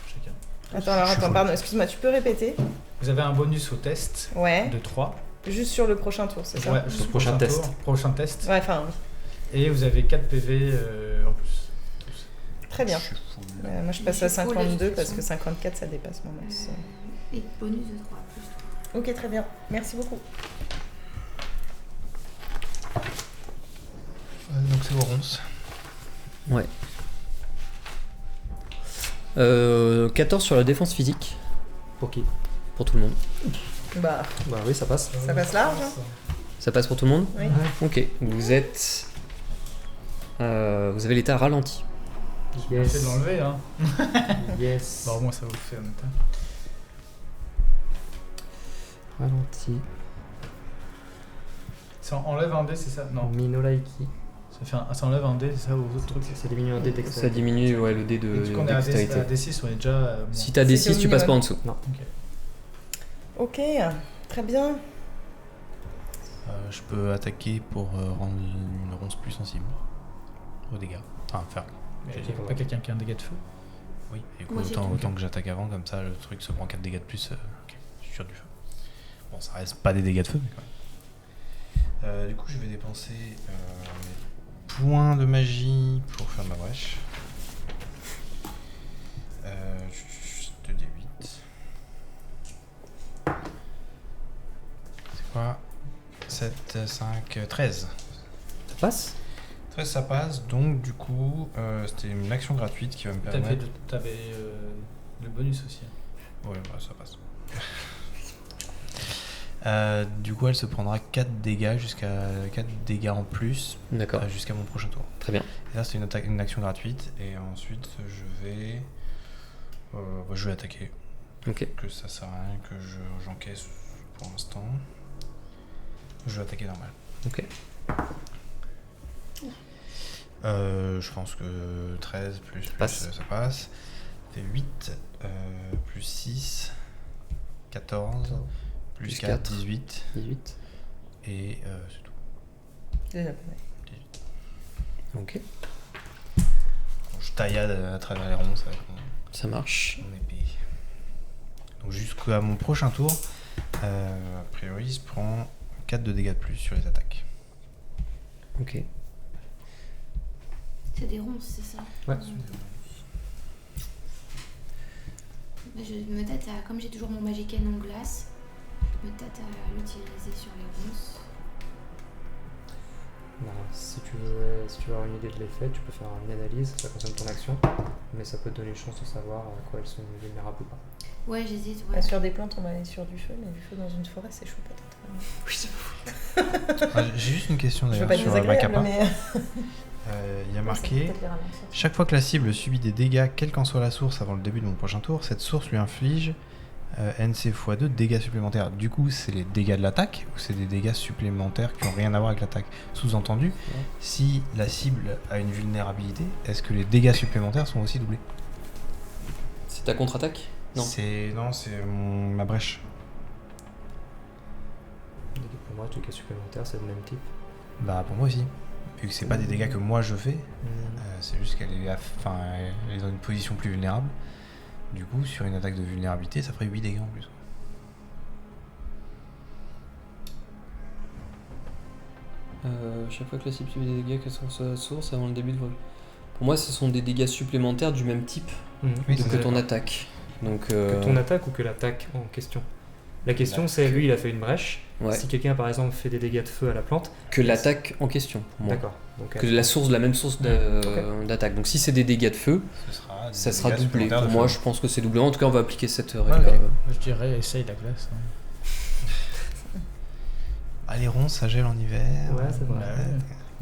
chacun. Attends, pardon, excuse-moi, tu peux répéter? Vous avez un bonus au test Ouais, de 3. juste sur le prochain tour, c'est ça? Ouais, juste au prochain test. Prochain test. Ouais, enfin, Et vous avez 4 PV en plus. très bien. Je suis full. Moi je passe Mais à c'est cool, de 52 toute parce que façon. 54 ça dépasse mon max. Et bonus de 3 plus 3. Ok, très bien. Merci beaucoup. Donc c'est vos ronces. Ouais. 14 sur la défense physique Pour qui? pour tout le monde. Bah, Bah oui, ça passe. Ça passe large, hein. Ça passe pour tout le monde? oui. Ok. Vous êtes. Vous avez l'état ralenti. J'ai essayé de l'enlever, hein. Yes. Bah, au moins ça vous fait un état. Ralenti. Ça enlève un dé, c'est ça? Non. Minolaiki. Ça enlève un dé, c'est ça, aux autres trucs? Ça diminue un dé Ça dextérité. diminue le dé Et de vu qu'on est à dextérité. D6, on est déjà. Si t'as des C'est 6, tu au passes pas en minimum. dessous. Ok, très bien. Je peux attaquer pour rendre une ronce plus sensible aux dégâts. Enfin, faire. Mais il n'y a pas quelqu'un qui a un dégât de feu? Oui, et du coup, Moi, j'ai autant que j'attaque avant, comme ça le truc se prend 4 dégâts de plus. Ok, je suis sûr du feu. Bon, ça reste pas des dégâts de feu, mais quand même. Du coup, je vais dépenser mes points de magie pour faire ma brèche. 2d8. C'est quoi 7, 5, 13. Ça passe? 13 ça passe, donc du coup, c'était une action gratuite qui va me permettre... T'avais le bonus aussi. Ouais, bah, ça passe. Du coup, elle se prendra 4 dégâts, jusqu'à 4 dégâts en plus, D'accord. jusqu'à mon prochain tour. Très bien. Et là, c'est une action gratuite, et ensuite, je vais attaquer. Ok. Que ça sert à rien que j'encaisse pour l'instant. Je vais attaquer normal. Ok. Je pense que 13 plus passe. ça passe. Ça fait 8, plus 6, 14, plus Plus 4, 4. 18. 18. Et c'est tout. Déjà pas mal. Ok. Je taillade à travers les ronces avec Ça marche. mon épée. Donc jusqu'à mon prochain tour, a priori, il se prend 4 de dégâts de plus sur les attaques. Ok. C'est des ronces, c'est ça? Ouais. Je me tâte à, comme j'ai toujours mon Magiken en glace, je me tâte à l'utiliser sur les ronces. Bah, si tu veux avoir une idée de l'effet, tu peux faire une analyse, ça consomme ton action, mais ça peut te donner une chance de savoir à quoi elles sont vulnérables ou pas. Ouais, j'hésite, ouais. Sur des plantes, on va aller sur du feu, mais du feu dans une forêt, c'est chaud peut-être. Oui, c'est J'ai juste une question Je veux d'ailleurs pas être sur désagréable, Macapa. mais. Il y a marqué peut-être les ralentir. chaque fois que la cible subit des dégâts, quelle qu'en soit la source avant le début de mon prochain tour, cette source lui inflige NC x2 dégâts supplémentaires. Du coup, c'est les dégâts de l'attaque ou c'est des dégâts supplémentaires qui n'ont rien à voir avec l'attaque? Sous-entendu, si la cible a une vulnérabilité, est-ce que les dégâts supplémentaires sont aussi doublés? C'est ta contre-attaque? Non. C'est ma brèche. Pour moi, tous les cas supplémentaires, c'est le même type. Bah pour moi aussi. Vu que c'est pas des dégâts que moi je fais, c'est juste qu'elle est, elle est dans une position plus vulnérable. Du coup, sur une attaque de vulnérabilité, ça ferait 8 dégâts en plus. Chaque fois que la cible subit des dégâts quelle soit sa source avant le début de vol. Pour moi, ce sont des dégâts supplémentaires du même type Oui, que c'est ton ça. attaque. Donc, Que ton attaque ou que l'attaque en question? La question c'est, lui il a fait une brèche. Ouais. Si quelqu'un par exemple fait des dégâts de feu à la plante, Que l'attaque en question, pour moi. d'accord. Donc, Que la même source d'attaque. Donc si c'est des dégâts de feu, ça sera doublé. Pour moi, je pense que c'est doublé. En tout cas, on va appliquer cette règle. Ouais, je dirais essaye la glace. Hein. Ah, les ronds, ça gèle en hiver. Ouais, c'est vrai.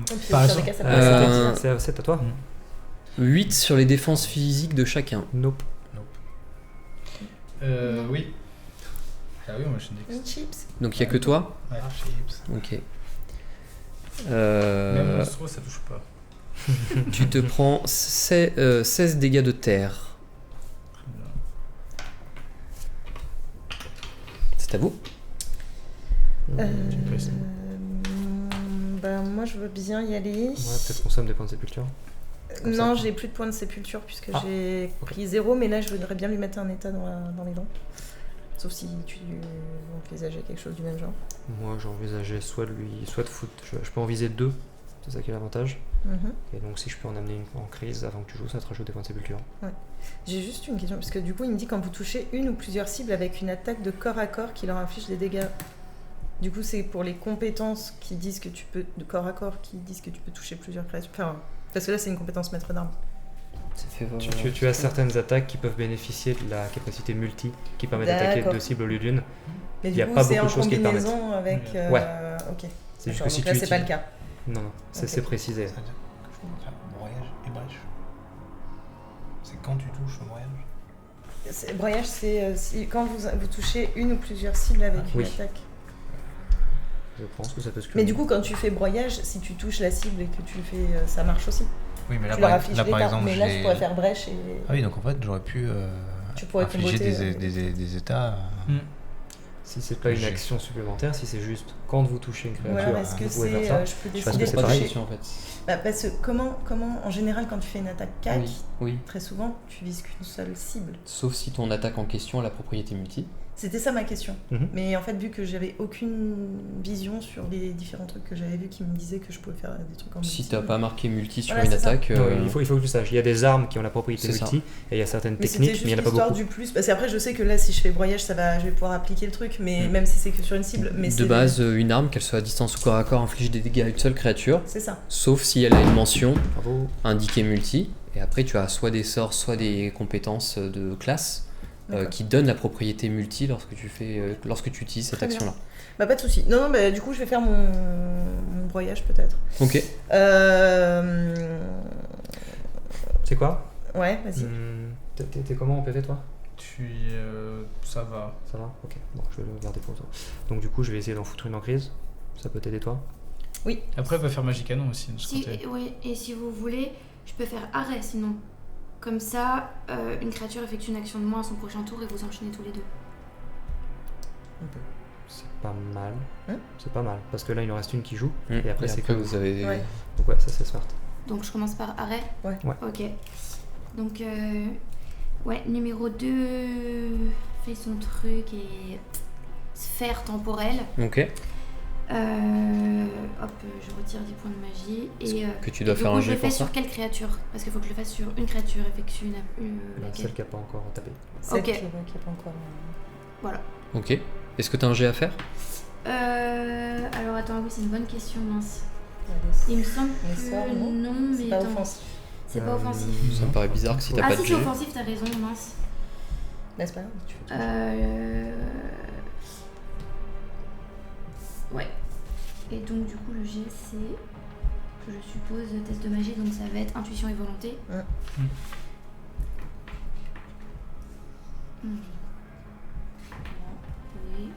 Et puis, Par sur les exemple, cas, ça peut être- C'est à toi. 8 sur les défenses physiques de chacun. Nope. Oui. Ah oui, moi je suis une Une chips. Donc il n'y a que toi. Ouais. Ok. Même monstrueux, ça touche pas. Tu te prends 16 dégâts de terre. C'est à vous. Bah, moi, je veux bien y aller. Ouais, peut-être qu'on somme des points de sépulture. Comme Non, ça. j'ai plus de points de sépulture puisque Ah, j'ai ok. pris 0, mais là je voudrais bien lui mettre un état dans les dents. Sauf si tu envisageais quelque chose du même genre. Moi j'envisageais soit de foutre. Je peux en viser 2, c'est ça qui est l'avantage. Mhm. Et donc si je peux en amener une en crise avant que tu joues, ça te rajoute des points de sépulture. J'ai juste une question, parce que du coup il me dit quand vous touchez une ou plusieurs cibles avec une attaque de corps à corps qui leur inflige des dégâts. Du coup c'est pour les compétences qui disent que tu peux, de corps à corps, qui disent que tu peux toucher plusieurs créatures. Enfin, parce que là c'est une compétence maître d'armes. Ça fait Tu as certaines attaques qui peuvent bénéficier de la capacité multi qui permet d'attaquer D'accord. 2 cibles au lieu d'une. Mais Il du y a coup pas c'est beaucoup en de choses qui le permettent. combinaison avec... Ouais. Ok. C'est juste D'accord, que si donc là tu c'est pas le utilises- cas. Non, Ok. c'est précisé. Ça veut dire que je peux faire broyage et brèche. C'est quand tu touches au broyage. Broyage, c'est quand vous touchez une ou plusieurs cibles avec une Oui. attaque. Je pense que ça peut se Mais cumuler. du coup, quand tu fais broyage, si tu touches la cible et que tu fais, ça marche aussi. Oui, mais Tu leur affiches là par l'état. exemple, Mais là, j'ai- tu pourrais faire brèche et Ah oui, donc en fait, j'aurais pu tu pourrais infliger comboter. des états. Si c'est pas une J'ai- action supplémentaire, si c'est juste quand vous touchez une créature, Voilà, est-ce que vous pouvez c'est, faire ça. je peux Parce décider que de c'est pas de pareil. toucher. question en fait. Bah, parce que comment, en général, quand tu fais une attaque CAC, Oui. très souvent, tu vises qu'une seule cible. Sauf si ton attaque en question a la propriété multi. C'était ça ma question. Mhm. Mais en fait, vu que j'avais aucune vision sur les différents trucs que j'avais vus qui me disaient que je pouvais faire des trucs en Si multi. t'as pas marqué multi sur Voilà, une c'est ça. attaque, Non, il faut que tu saches. Il y a des armes qui ont la propriété C'est ça. multi, et il y a certaines Mais c'était techniques, juste mais il n'y en a pas l'histoire beaucoup. du plus. Parce qu'après, je sais que là, si je fais broyage, je vais pouvoir appliquer le truc, mais même si c'est que sur une cible. Mais de c'est- base, une arme, qu'elle soit à distance ou corps à corps, inflige des dégâts à une seule créature, C'est ça. sauf si elle a une mention Bravo. indiquée multi. Et après, tu as soit des sorts, soit des compétences de classe D'accord. qui donnent la propriété multi lorsque tu utilises cette Très bien. action-là. Bah, pas de soucis. Non, bah, du coup, je vais faire mon broyage peut-être. Ok. C'est quoi Ouais, vas-y. T'es comment en PV toi Ça va. Ça va. Ok, bon, je vais le garder pour toi. Donc du coup, je vais essayer d'en foutre une en crise. Ça peut t'aider toi? Après, elle peut faire Magic Canon aussi de ce Si, côté. ouais, et si vous voulez, je peux faire arrêt sinon. Comme ça, une créature effectue une action de moins à son prochain tour et vous enchaînez tous les deux. C'est pas mal. Hein C'est pas mal. Parce que là, il en reste une qui joue. Et après, c'est que vous avez. Ouais. Donc ouais, ça c'est smart. Donc je commence par arrêt. Ouais. Ouais. Ok. Donc, ouais, numéro 2 fait son truc et sphère temporelle. Ok. Hop, je retire 10 points de magie. Et Que tu dois du faire coup, un je jet le fais pour ça. sur quelle créature? Parce qu'il faut que je le fasse sur une créature effectue laquelle. Celle qui a pas encore tapé. Celle Ok. qui est pas encore. Voilà. Ok. Est-ce que t'as un jet à faire? Alors attends, oui, c'est une bonne question, mince. Allez, Il me semble Mais que ça, non non, c'est mais pas attends. offensif. C'est pas offensif. Ça me paraît bizarre que si t'as Ah pas si, de c'est jet. offensif, t'as raison, mince. Mais c'est pas grave, tu fais. Ouais. Et donc du coup le G c'est, je suppose, test de magie, donc ça va être intuition et volonté. Ouais. Oui.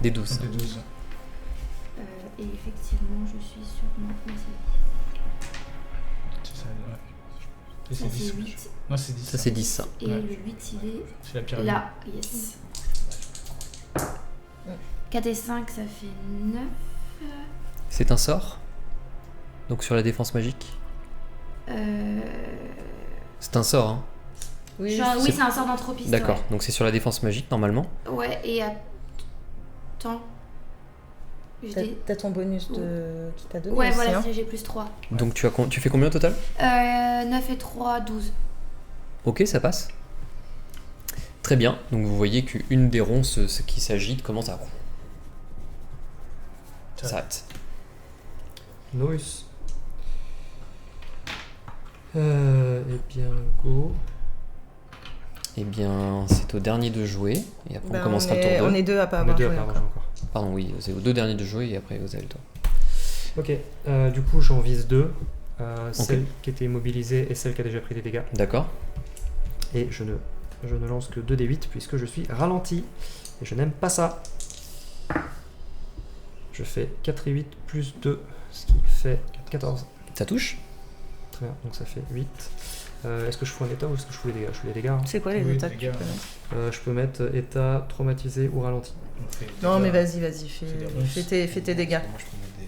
Des 12. Des 12. Et effectivement je suis sur ma C'est ça, ouais. Et ça c'est 10. c'est 8. Non, c'est 10. Ça, c'est 10, ça. Et Ouais. le 8 il est C'est la pyramide. là, yes. 4 et 5 ça fait 9. C'est un sort. Donc sur la défense magique. C'est un sort, hein. Oui, Oui, c'est un sort d'anthropiste. D'accord. Donc c'est sur la défense magique normalement. Ouais, et attends. T'as ton bonus qui t'a donné Ouais, aussi, voilà, hein. j'ai plus 3. Donc tu fais combien au total? 9 et 3, 12. Ok, ça passe. Très bien, donc vous voyez qu'une des ronces qui s'agite commence à s'arrête. Nice. Eh bien, go. Eh bien, c'est au dernier de jouer, et après Ben, on commencera on le tour 2. on est deux à pas On est avoir deux à joué pas avoir encore. joué encore. Pardon, oui, c'est aux deux derniers de jouer, et après vous avez le tour. Ok, du coup j'en vise 2. Celle qui était immobilisée et celle qui a déjà pris des dégâts. D'accord. Et je ne lance que 2 des 8 puisque je suis ralenti. Et je n'aime pas ça. Je fais 4 et 8 plus 2, ce qui fait 14. Ça touche? Très bien, donc ça fait 8. Est-ce que je fous un état ou est-ce que je fous les dégâts? Je fous les dégâts. Hein. C'est quoi les Oui, attaques les que tu gars, peux mettre Je peux mettre état, traumatisé ou ralenti. On fait Non, mais déjà- vas-y, c'est des ronces. fais tes dégâts. Moi, je peux mettre des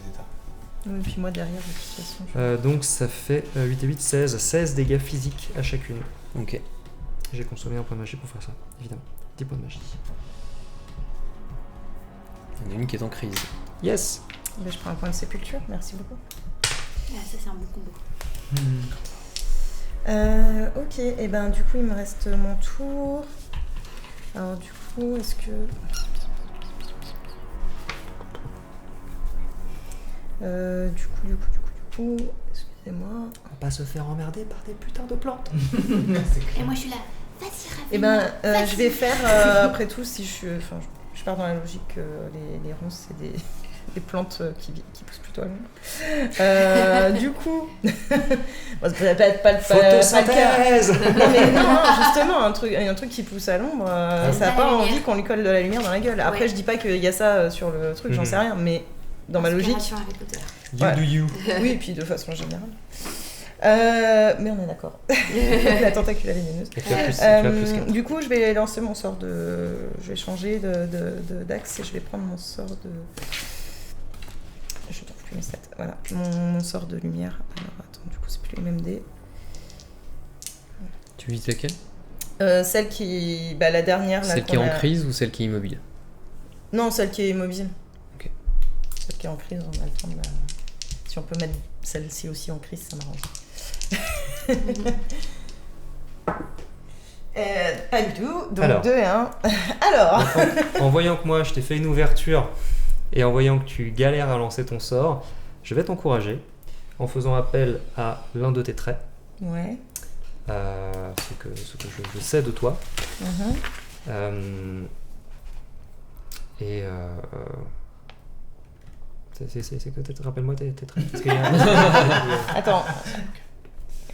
états. Oui, puis moi derrière, de toute façon. Donc ça fait 8 et 8, 16. 16 dégâts physiques à chacune. Ok. J'ai consommé un point de magie pour faire ça, évidemment. 10 points de magie. Il y en a une qui est en crise. Yes. Ben, je prends un point de sépulture, merci beaucoup. Ah, ça, c'est un bon combo. Ok, et ben du coup il me reste mon tour. Alors du coup, est-ce que... Du coup, excusez-moi. On va pas se faire emmerder par des putains de plantes. Et moi, je suis là. Vas-y, Ravi. Et ben je vais faire, après tout, si je suis... Enfin, je pars dans la logique que les ronces, c'est des plantes qui poussent plutôt à l'ombre. Du coup... bon, ça peut être pas le cas. Photosynthèse. Non mais non, justement, un truc qui pousse à l'ombre, ça n'a La pas lumière. envie qu'on lui colle de la lumière dans la gueule. Après, Ouais. je dis pas qu'il y a ça sur le truc, j'en Mhm. sais rien, mais dans ma logique, Inspiration avec l'auteur. You Ouais. do you. oui, et puis de façon générale. Mais on est d'accord. La tentacule vénéneuse. Et tu as plus 4. Du coup, je vais lancer mon sort de... Je vais changer d'axe et je vais prendre mon sort de... Je ne trouve plus mes stats. Voilà, mon sort de lumière. Alors, attends, du coup, c'est plus les mêmes dés. Tu vises laquelle? Celle qui... Bah, la dernière, là, Celle qui est qu'on en a- crise ou celle qui est immobile? Non, celle qui est immobile. Ok. Celle qui est en crise, on a le temps de la... Si on peut mettre celle-ci aussi en crise, ça m'arrange. Pas du tout, donc Alors. 2 et 1. Alors, En voyant que moi je t'ai fait une ouverture et en voyant que tu galères à lancer ton sort, je vais t'encourager en faisant appel à l'un de tes traits, ouais. ce que je sais de toi. Mhm. C'est que rappelle-moi tes traits. Est-ce qu'il y a un- Attends.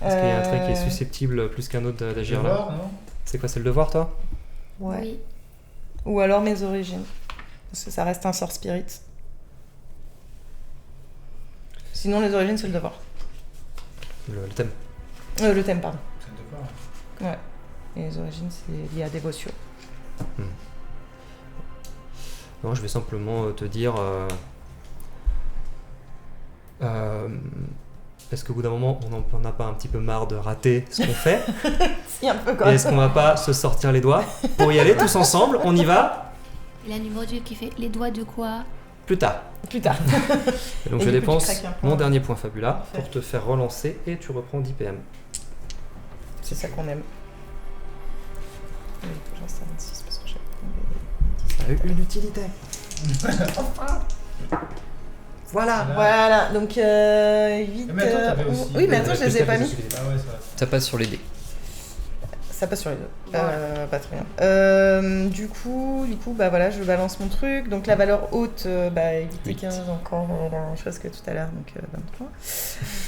est-ce qu'il y a un trait qui est susceptible plus qu'un autre d'agir là? Devoir, non? C'est quoi, c'est le devoir toi? Ouais. Oui. Ou alors mes origines. Parce que ça reste un sort spirit. Sinon, les origines, c'est le devoir. Le thème. Le thème, pardon. C'est le devoir. Ouais. Et les origines, c'est lié à dévotion. Non, je vais simplement te dire. Est-ce qu'au bout d'un moment, on n'a pas un petit peu marre de rater ce qu'on fait? Si, un peu Et quoi. est-ce qu'on va pas se sortir les doigts pour y aller tous ensemble? On y va La numéro 2 qui fait les doigts de quoi? plus tard. Plus tard. Et donc Et je du coup, tu dépense craques un point. mon dernier point fabula Parfait. pour te faire relancer et tu reprends 10 PM. C'est ça qu'on aime. Oui, j'en sais 26 parce que j'ai Ça a eu une utilité. Voilà. Voilà, donc 8. Mais attends, t'avais aussi. Oui, mais attends, je les ai pas mis. Ah ouais, ça va. Ça passe sur les dés. Ça passe sur les deux. Voilà. Pas très bien. Du coup, bah voilà, je balance mon truc. Donc la valeur haute, bah 8 et 8. 15 encore la même chose que tout à l'heure, donc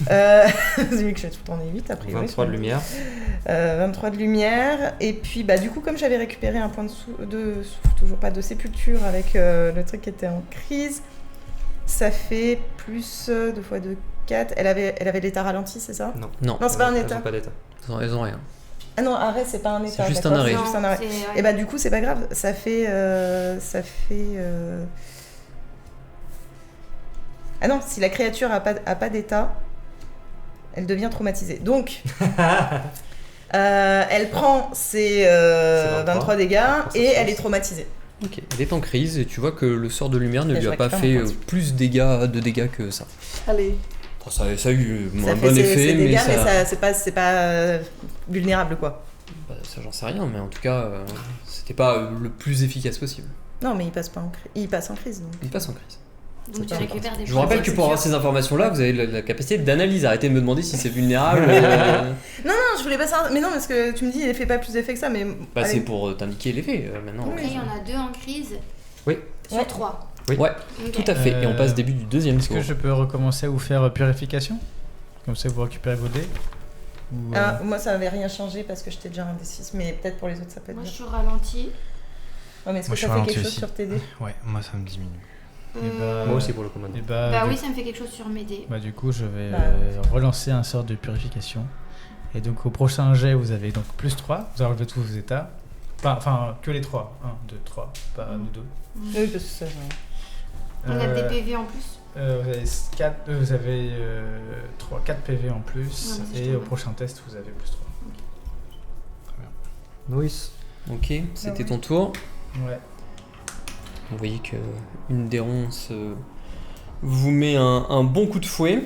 23. Vu que j'ai tout le temps des 8 après. 23 de lumière. 23 de lumière. Et puis bah du coup, comme j'avais récupéré un point de toujours pas de sépulture avec le truc qui était en crise, ça fait plus 2 fois 2, 4. Elle avait l'état ralenti, c'est ça? Non. Non, Non, c'est pas un Elles ont état. pas d'état. elles ont rien. Ah non, arrêt, c'est pas un état. juste d'accord, un arrêt. c'est juste un arrêt. Et bah du coup c'est pas grave, ça fait Ah non, si la créature a pas d'état, elle devient traumatisée. Donc elle prend ses 23 dégâts et elle est traumatisée. Ok. Elle est en crise et tu vois que le sort de lumière ne Et lui je a pas récupère fait mon point. plus de dégâts que ça. Allez. Bon, ça a eu Ça un fait bon ses effet, mais dégâts, ça... mais c'est pas vulnérable quoi. Bah, ça, j'en sais rien, mais en tout cas, c'était pas le plus efficace possible. Non, mais il passe pas en crise. Il passe en crise, donc. Il passe en crise. Donc tu Ça, récupères des Je vous rappelle que pour avoir ces informations-là, vous avez la capacité d'analyse. Arrêtez de me demander si c'est vulnérable. Non, je voulais pas savoir. Mais non, parce que tu me dis, il fait pas plus d'effet que ça, mais. Bah, allez. c'est pour t'indiquer l'effet maintenant. Après, il y en a 2 en crise. Oui. Sur Ouais. 3. Ouais, Ok. tout à fait. Et on passe début du deuxième Est-ce tour. que je peux recommencer à vous faire purification? Comme ça, vous récupérez vos dés? Ou, Ah, moi, ça avait rien changé parce que j'étais déjà un des 6, mais peut-être pour les autres, ça peut être Moi, bien. je suis ralenti. Ouais, mais est-ce Moi, que je ça suis fait quelque ralenti chose aussi. sur tes dés? Ouais, moi ça me diminue. Moi aussi pour le commando. et Bah du, oui, ça me fait quelque chose sur mes dés. bah, du coup, je vais Bah. relancer un sort de purification. Et donc, au prochain jet, vous avez donc plus 3. Vous enlevez tous vos états. Enfin, que les 3. 1, 2, 3. Pas nous 2. Oui, parce que ça. On a des PV en plus. Vous avez 4 PV en plus. Ouais, mais c'est Et tout, au ouais. prochain test, vous avez plus 3. Noïs. Ok, c'était ouais. ton tour. Ouais. Vous voyez que une des ronces vous met un bon coup de fouet.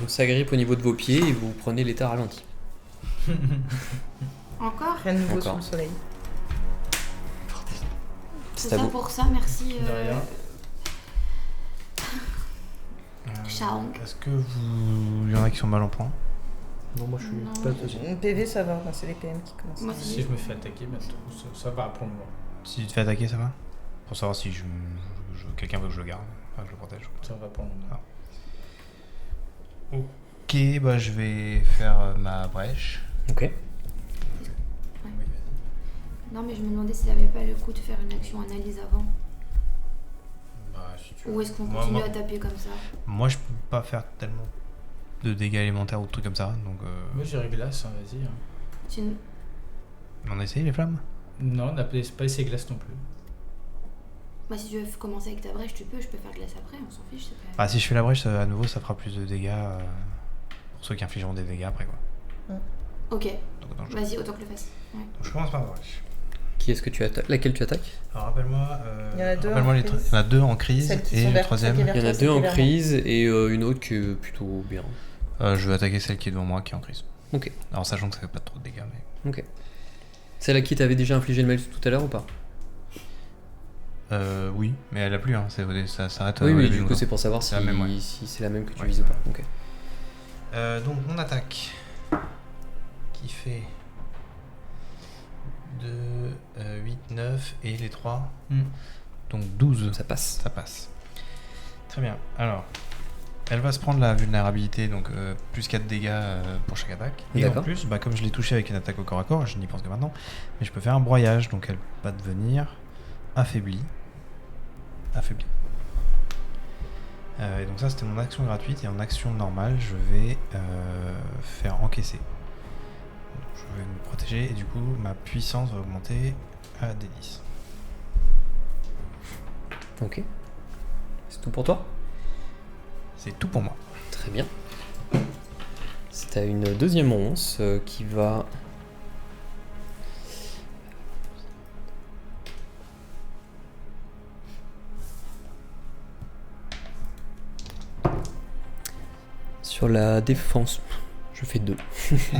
S'agrippe au niveau de vos pieds et vous prenez l'état ralenti. Encore. Rien de nouveau Encore. sous le soleil. C'est C'est à ça vous. pour ça, merci. De rien. Shaong. Est-ce que vous. Il y en a qui sont mal en point? Non, moi je suis Non. pas le deuxième. PV, ça va. Moi, c'est les PM qui commencent. Moi, Si je me fais attaquer bientôt, ça va pour le moment. Si tu te fais attaquer, ça va? Pour savoir si quelqu'un veut que je le garde, enfin que je le protège. Ça va pour le moment. Ok, bah je vais faire ma brèche. Ok. Non, mais je me demandais si ça avait pas le coup de faire une action analyse avant. Bah, si tu veux. Ou est-ce qu'on Moi- continue moi- à taper comme ça? Moi, je peux pas faire tellement de dégâts élémentaires ou de trucs comme ça, donc Moi, j'irai glace, hein, vas-y. hein. Tu n- on essaye les flammes. Non, on n'a pas essayé glace non plus. Bah, si tu veux commencer avec ta brèche, tu peux. Je peux faire glace après, on s'en fiche. C'est pas... Ah, si je fais la brèche, à nouveau, ça fera plus de dégâts pour ceux qui infligeront des dégâts après, quoi. Ok, Donc, autant que je... vas-y, autant que le fasse. Ouais. Donc, je commence par la brèche. Qui est-ce que tu attaques? Laquelle tu attaques? Alors, rappelle-moi. Il y en a deux rappelle-moi en les crise. il y en a 2 en crise Celles qui et sont le vers- troisième. celles qui Il y en a Toi, 2 en c'était crise et une autre qui est plutôt bien. Je vais attaquer celle qui est devant moi, qui est en crise. Ok. Alors, sachant que ça fait pas trop de dégâts, mais. Ok. Celle à qui t'avais déjà infligé le malus tout à l'heure ou pas? Oui, mais elle a plus, hein. Ça s'arrête. Oui, au oui, début, du coup quoi. c'est pour savoir C'est la même, ouais. si c'est la même que tu Ouais, vises ou c'est pas. Ok. Donc mon attaque qui fait 2, 8, 9 et les 3. Donc 12. Ça passe. Ça passe. Très bien. Alors, elle va se prendre la vulnérabilité, donc plus 4 dégâts pour chaque attaque. Et en D'accord. plus, bah, comme je l'ai touché avec une attaque au corps à corps, je n'y pense que maintenant, mais je peux faire un broyage, donc elle va devenir affaiblie. Et donc ça c'était mon action gratuite, et en action normale je vais faire encaisser. Donc, je vais me protéger et du coup ma puissance va augmenter à D10. Ok. C'est tout pour toi? C'est tout pour moi. Très bien. C'est à une deuxième ronce qui va... Sur la défense. Je fais 2.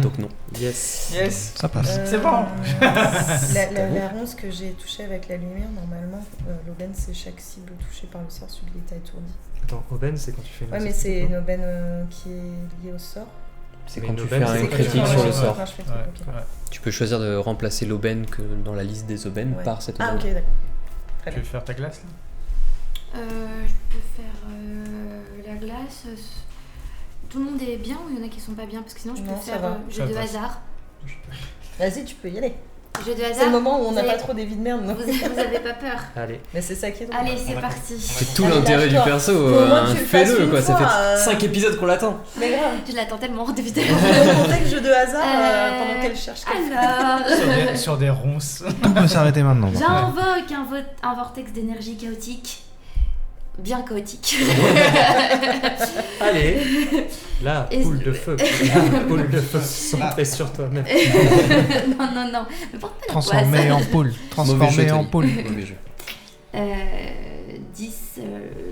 Donc non. Yes. Yes. Ça passe. C'est bon. La ronce que j'ai touchée avec la lumière, normalement, l'aubaine, c'est chaque cible touchée par le sort subit l'état étourdi. Attends, aubaine, c'est quand tu fais une Ouais, mais réussite, c'est quoi. une aubaine qui est liée au sort. C'est Mais quand une tu aubaine, fais c'est un quand tu critique fais sur un le sort. sort. Quand je fais le Ouais, truc, ok. ouais. Tu peux choisir de remplacer l'aubaine que dans la liste des aubaines Ouais. par cette Ah, aubaine. ok, d'accord. Très Tu bien. veux faire ta glace là? Je peux faire la glace. Tout le monde est bien ou il y en a qui sont pas bien? Parce que sinon, je peux Non, ça faire va. jeu Ça de passe. hasard. Vas-y, tu peux y aller. Jeu de C'est hasard. le moment où on n'a Vous pas avez- trop des vies de merde, non Vous avez pas peur? Allez. Mais c'est ça qui est drôle. Allez, c'est d'accord. parti. C'est tout Allez, l'intérêt du lâche-toi. perso. Faut au moins que tu le fasses Fais-le une quoi, ça fois, fait 5 épisodes qu'on l'attend. Mais grave. Je l'attends tellement depuis tout à On l'heure. peut compter le jeu de hasard pendant Euh, qu'elle cherche. Alors, Sur des ronces. Tout peut s'arrêter maintenant. par contre. j'invoque un vortex d'énergie chaotique. Bien chaotique. Allez. Là, Et- poule de feu. Poule de feu centrée sur toi-même. non. Mais porte pas la Transformé poisse. en poule. Mauvais jeu, Transformé en Tony. poule. Mauvais jeu. 10,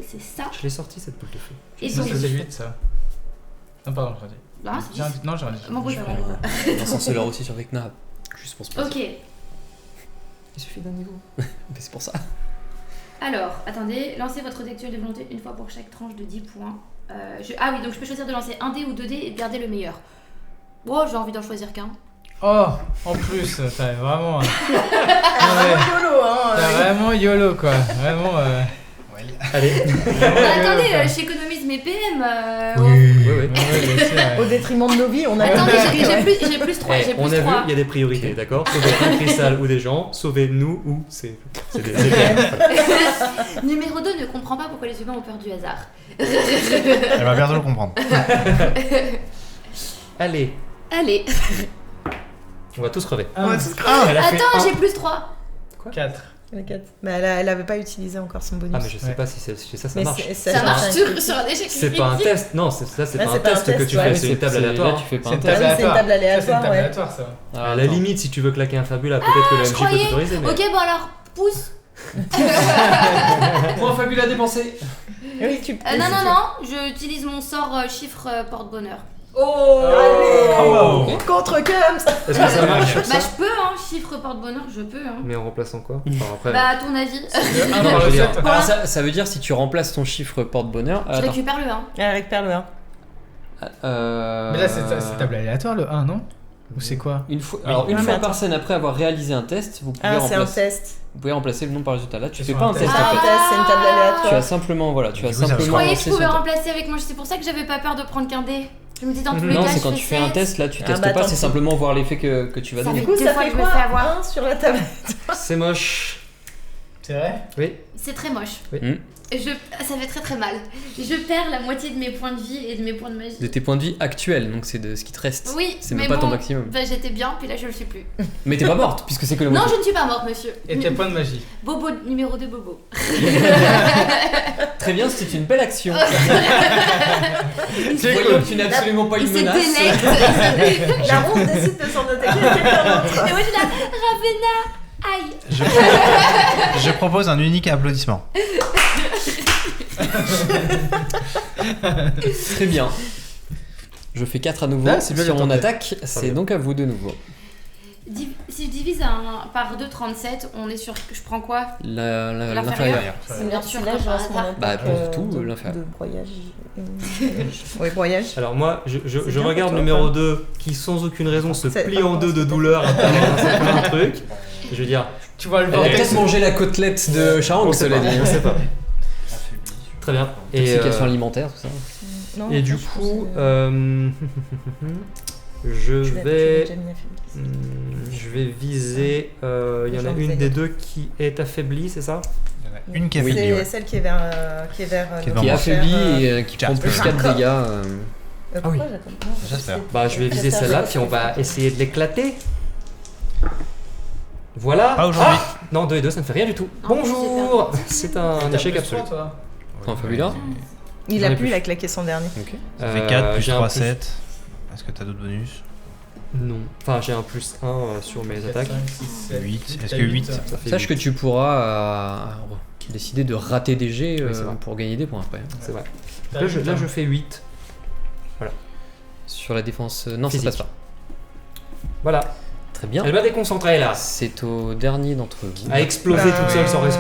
c'est ça. Je l'ai sorti cette poule de feu. Et Ça, donc, c'est 8 ça. Non, pardon, je Là, c'est 10. Non, j'aurais dit. Bon, oui, Je voilà. fais un sorceleur aussi sur Vecna, juste pour se passer. Ok. Il suffit d'un niveau. Mais c'est pour ça. Alors, attendez, lancez votre dé actuel de volonté une fois pour chaque tranche de 10 points. Ah oui, donc je peux choisir de lancer un dé ou 2 dés et de garder le meilleur. Oh, j'ai envie d'en choisir qu'un. Oh, en plus, t'as vraiment. Ouais, YOLO, hein. t'as vraiment YOLO quoi. Vraiment. Allez. Attendez, j'économise mes PM. Oui. Au détriment de nos vies, on a. Attendez, j'ai plus 3. Eh, J'ai plus on a 3. vu, il y a des priorités, d'accord? Sauver un cristal ou des gens, sauver nous ou c'est des Numéro 2 ne comprend pas pourquoi les humains ont peur du hasard. Elle va bientôt le comprendre. Allez, Allez, on va tous crever. Elle a fait attends, j'ai plus 3. 4. Mais elle avait pas utilisé encore son bonus. Ah, mais je sais Ouais. pas si ça Mais marche. Ça marche sur un échec C'est pas un critique. test, non, c'est Là, pas un c'est pas un test que test, tu ouais. fais, c'est une table Là, aléatoire. tu fais pas C'est un une test. table Ah oui, c'est une table Ça, c'est une aléatoire, table ouais. aléatoire, ça. À la limite, si tu veux claquer un fabula, peut-être que le MJ peut croyais. t'autoriser, mais... Ok, bon alors, pousse. Point fabuleux à dépenser. Oui, tu peux. Non, j'utilise mon sort chiffre porte-bonheur. Oh, Oh. allez. Contre Kums. Est-ce que ça marche sur Bah, ça? je peux, hein, chiffre porte-bonheur, je peux, hein. Mais en remplaçant quoi? Enfin, après... Bah, à ton avis. Le 1 Non, dans je le veux dire- 7. Alors ça veut dire si tu remplaces ton chiffre porte-bonheur. Je récupère le 1. Elle récupère le 1. Mais là, c'est table aléatoire le 1, non? Ou c'est quoi? Une fois, Oui. alors une Non, fois mais par attends. scène après avoir réalisé un test, vous pouvez, Ah, c'est un remplacer, test. vous pouvez remplacer le nom par résultat. Là, tu C'est fais sur pas un un test. test C'est en un fait. test, c'est une table Tu as aléatoire. simplement, voilà, tu as Du coup, ça simplement Je croyais que lancé je pouvais son test. remplacer avec moi, c'est pour ça que j'avais pas peur de prendre qu'un dé. Je me dis dans tous les Non, cas, c'est je quand fais tu fais un 7. test, là tu Ah, testes bah, pas, tant c'est pis. simplement voir l'effet que tu vas Ça donner. Du fait coup, deux ça fois fait que je me quoi fais avoir. 1 sur la table. C'est moche. C'est vrai? Oui. C'est très moche. Oui. Ça fait très très mal. Je perds la moitié de mes points de vie et de mes points de magie. De tes points de vie actuels, donc c'est de ce qui te reste. Oui, C'est mais même pas ton bon, maximum. bah, j'étais bien, puis là je le suis plus. Mais t'es pas morte, puisque c'est que le Non, moitié. je ne suis pas morte, monsieur. Et tes points de magie? Bobo, numéro 2, Bobo. Très bien, c'est une belle action. C'est Voyons cool. que tu n'es absolument pas Il une s'est menace. délecte. La ronde décide de s'en attaquer à quelqu'un d'autre. Et moi je suis là, Ravena, aïe. Je propose un unique applaudissement. Très bien. Je fais 4 à nouveau Ah, c'est bien sur de mon tenter. attaque, c'est bien. donc à vous de nouveau. Si je divise par 2, 37, on est sur. Je prends quoi? L'inférieur. L'inférieur. C'est bien sûr, là, je par lance mon hasard. attaque, Bah, pour tout, l'inférieur. de broyage. Oui, broyage. Alors moi, je bien regarde pour toi, numéro ça. 2 qui sans aucune raison se C'est plie pas en deux de bon, douleur après avoir lancé plein de trucs. Je veux dire, Tu vois le Elle a vortex. peut-être mangé la côtelette de Charang, on sait cela pas, dit. on sait pas. Très bien. Intoxication alimentaire, tout ça. Non, Et du je pense coup, que- je tu l'as vais... déjà mis à faire. Je vais viser. Il y en a une des deux qui est affaiblie, c'est ça? Une qui a Oui. fait C'est ouais. celle qui est vers. Qui est vers. Qui est notre Qui est Bon, cher, affaibli et qui prend Jasper. plus 4 Encore. dégâts. Pourquoi oui. j'attends pas J'espère. Bah, je vais viser celle-là, puis on va essayer de l'éclater. Voilà. Pas aujourd'hui. Ah non, 2 et 2, ça ne fait rien du tout. Non, Bonjour. C'est un échec absolu. Prends un fabula. Il J'en a ai pu, plus. il a claqué son dernier. Ok. Ça fait 4 plus j'ai un 3, 7. Est-ce que t'as d'autres bonus? Non. Enfin, j'ai un plus 1 sur mes attaques. 8. Est-ce que 8? Ça fait Sache que 8. tu pourras décider de rater des jets Oui, c'est vrai. pour gagner des points après. C'est vrai. Là, je fais 8. Sur la défense. Non, Physique. ça passe pas. Voilà. Très bien. Elle m'a déconcentré là. C'est au dernier d'entre vous. A explosé toute seule sans raison.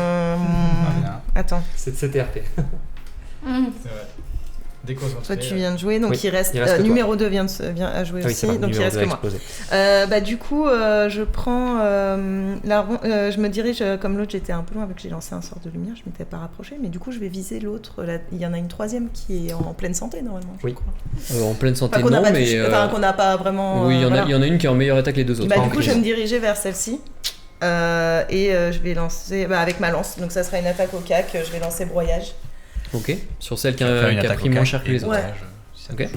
Attends, C'est TRP. C'est vrai. Déconcentré. toi tu viens de jouer, donc Oui, il reste. il reste que toi. Numéro 2 vient à jouer Ah oui, aussi, c'est vrai, donc il numéro reste 2 que a moi. explosé. Bah du coup, je prends je me dirige, comme l'autre j'étais un peu loin, avec j'ai lancé un sort de lumière, je m'étais pas rapproché, mais du coup je vais viser l'autre. Il y en a une troisième qui est en pleine santé normalement. je Oui. crois. En pleine santé, Enfin, qu'on n'a non, pas mais. touché, enfin, qu'on n'a pas vraiment. Oui, il y en a- voilà. il y en a une qui est en meilleure attaque que les deux autres. Bah, en du coup, crise. je vais me diriger vers celle-ci. Je vais lancer avec ma lance. Donc, ça sera une attaque au cac. Je vais lancer broyage. Ok. Sur celle qui Tu vas faire une a attaque pris au moins cac cher que et les autres. Ouais. broyage, si ça Ok. touche.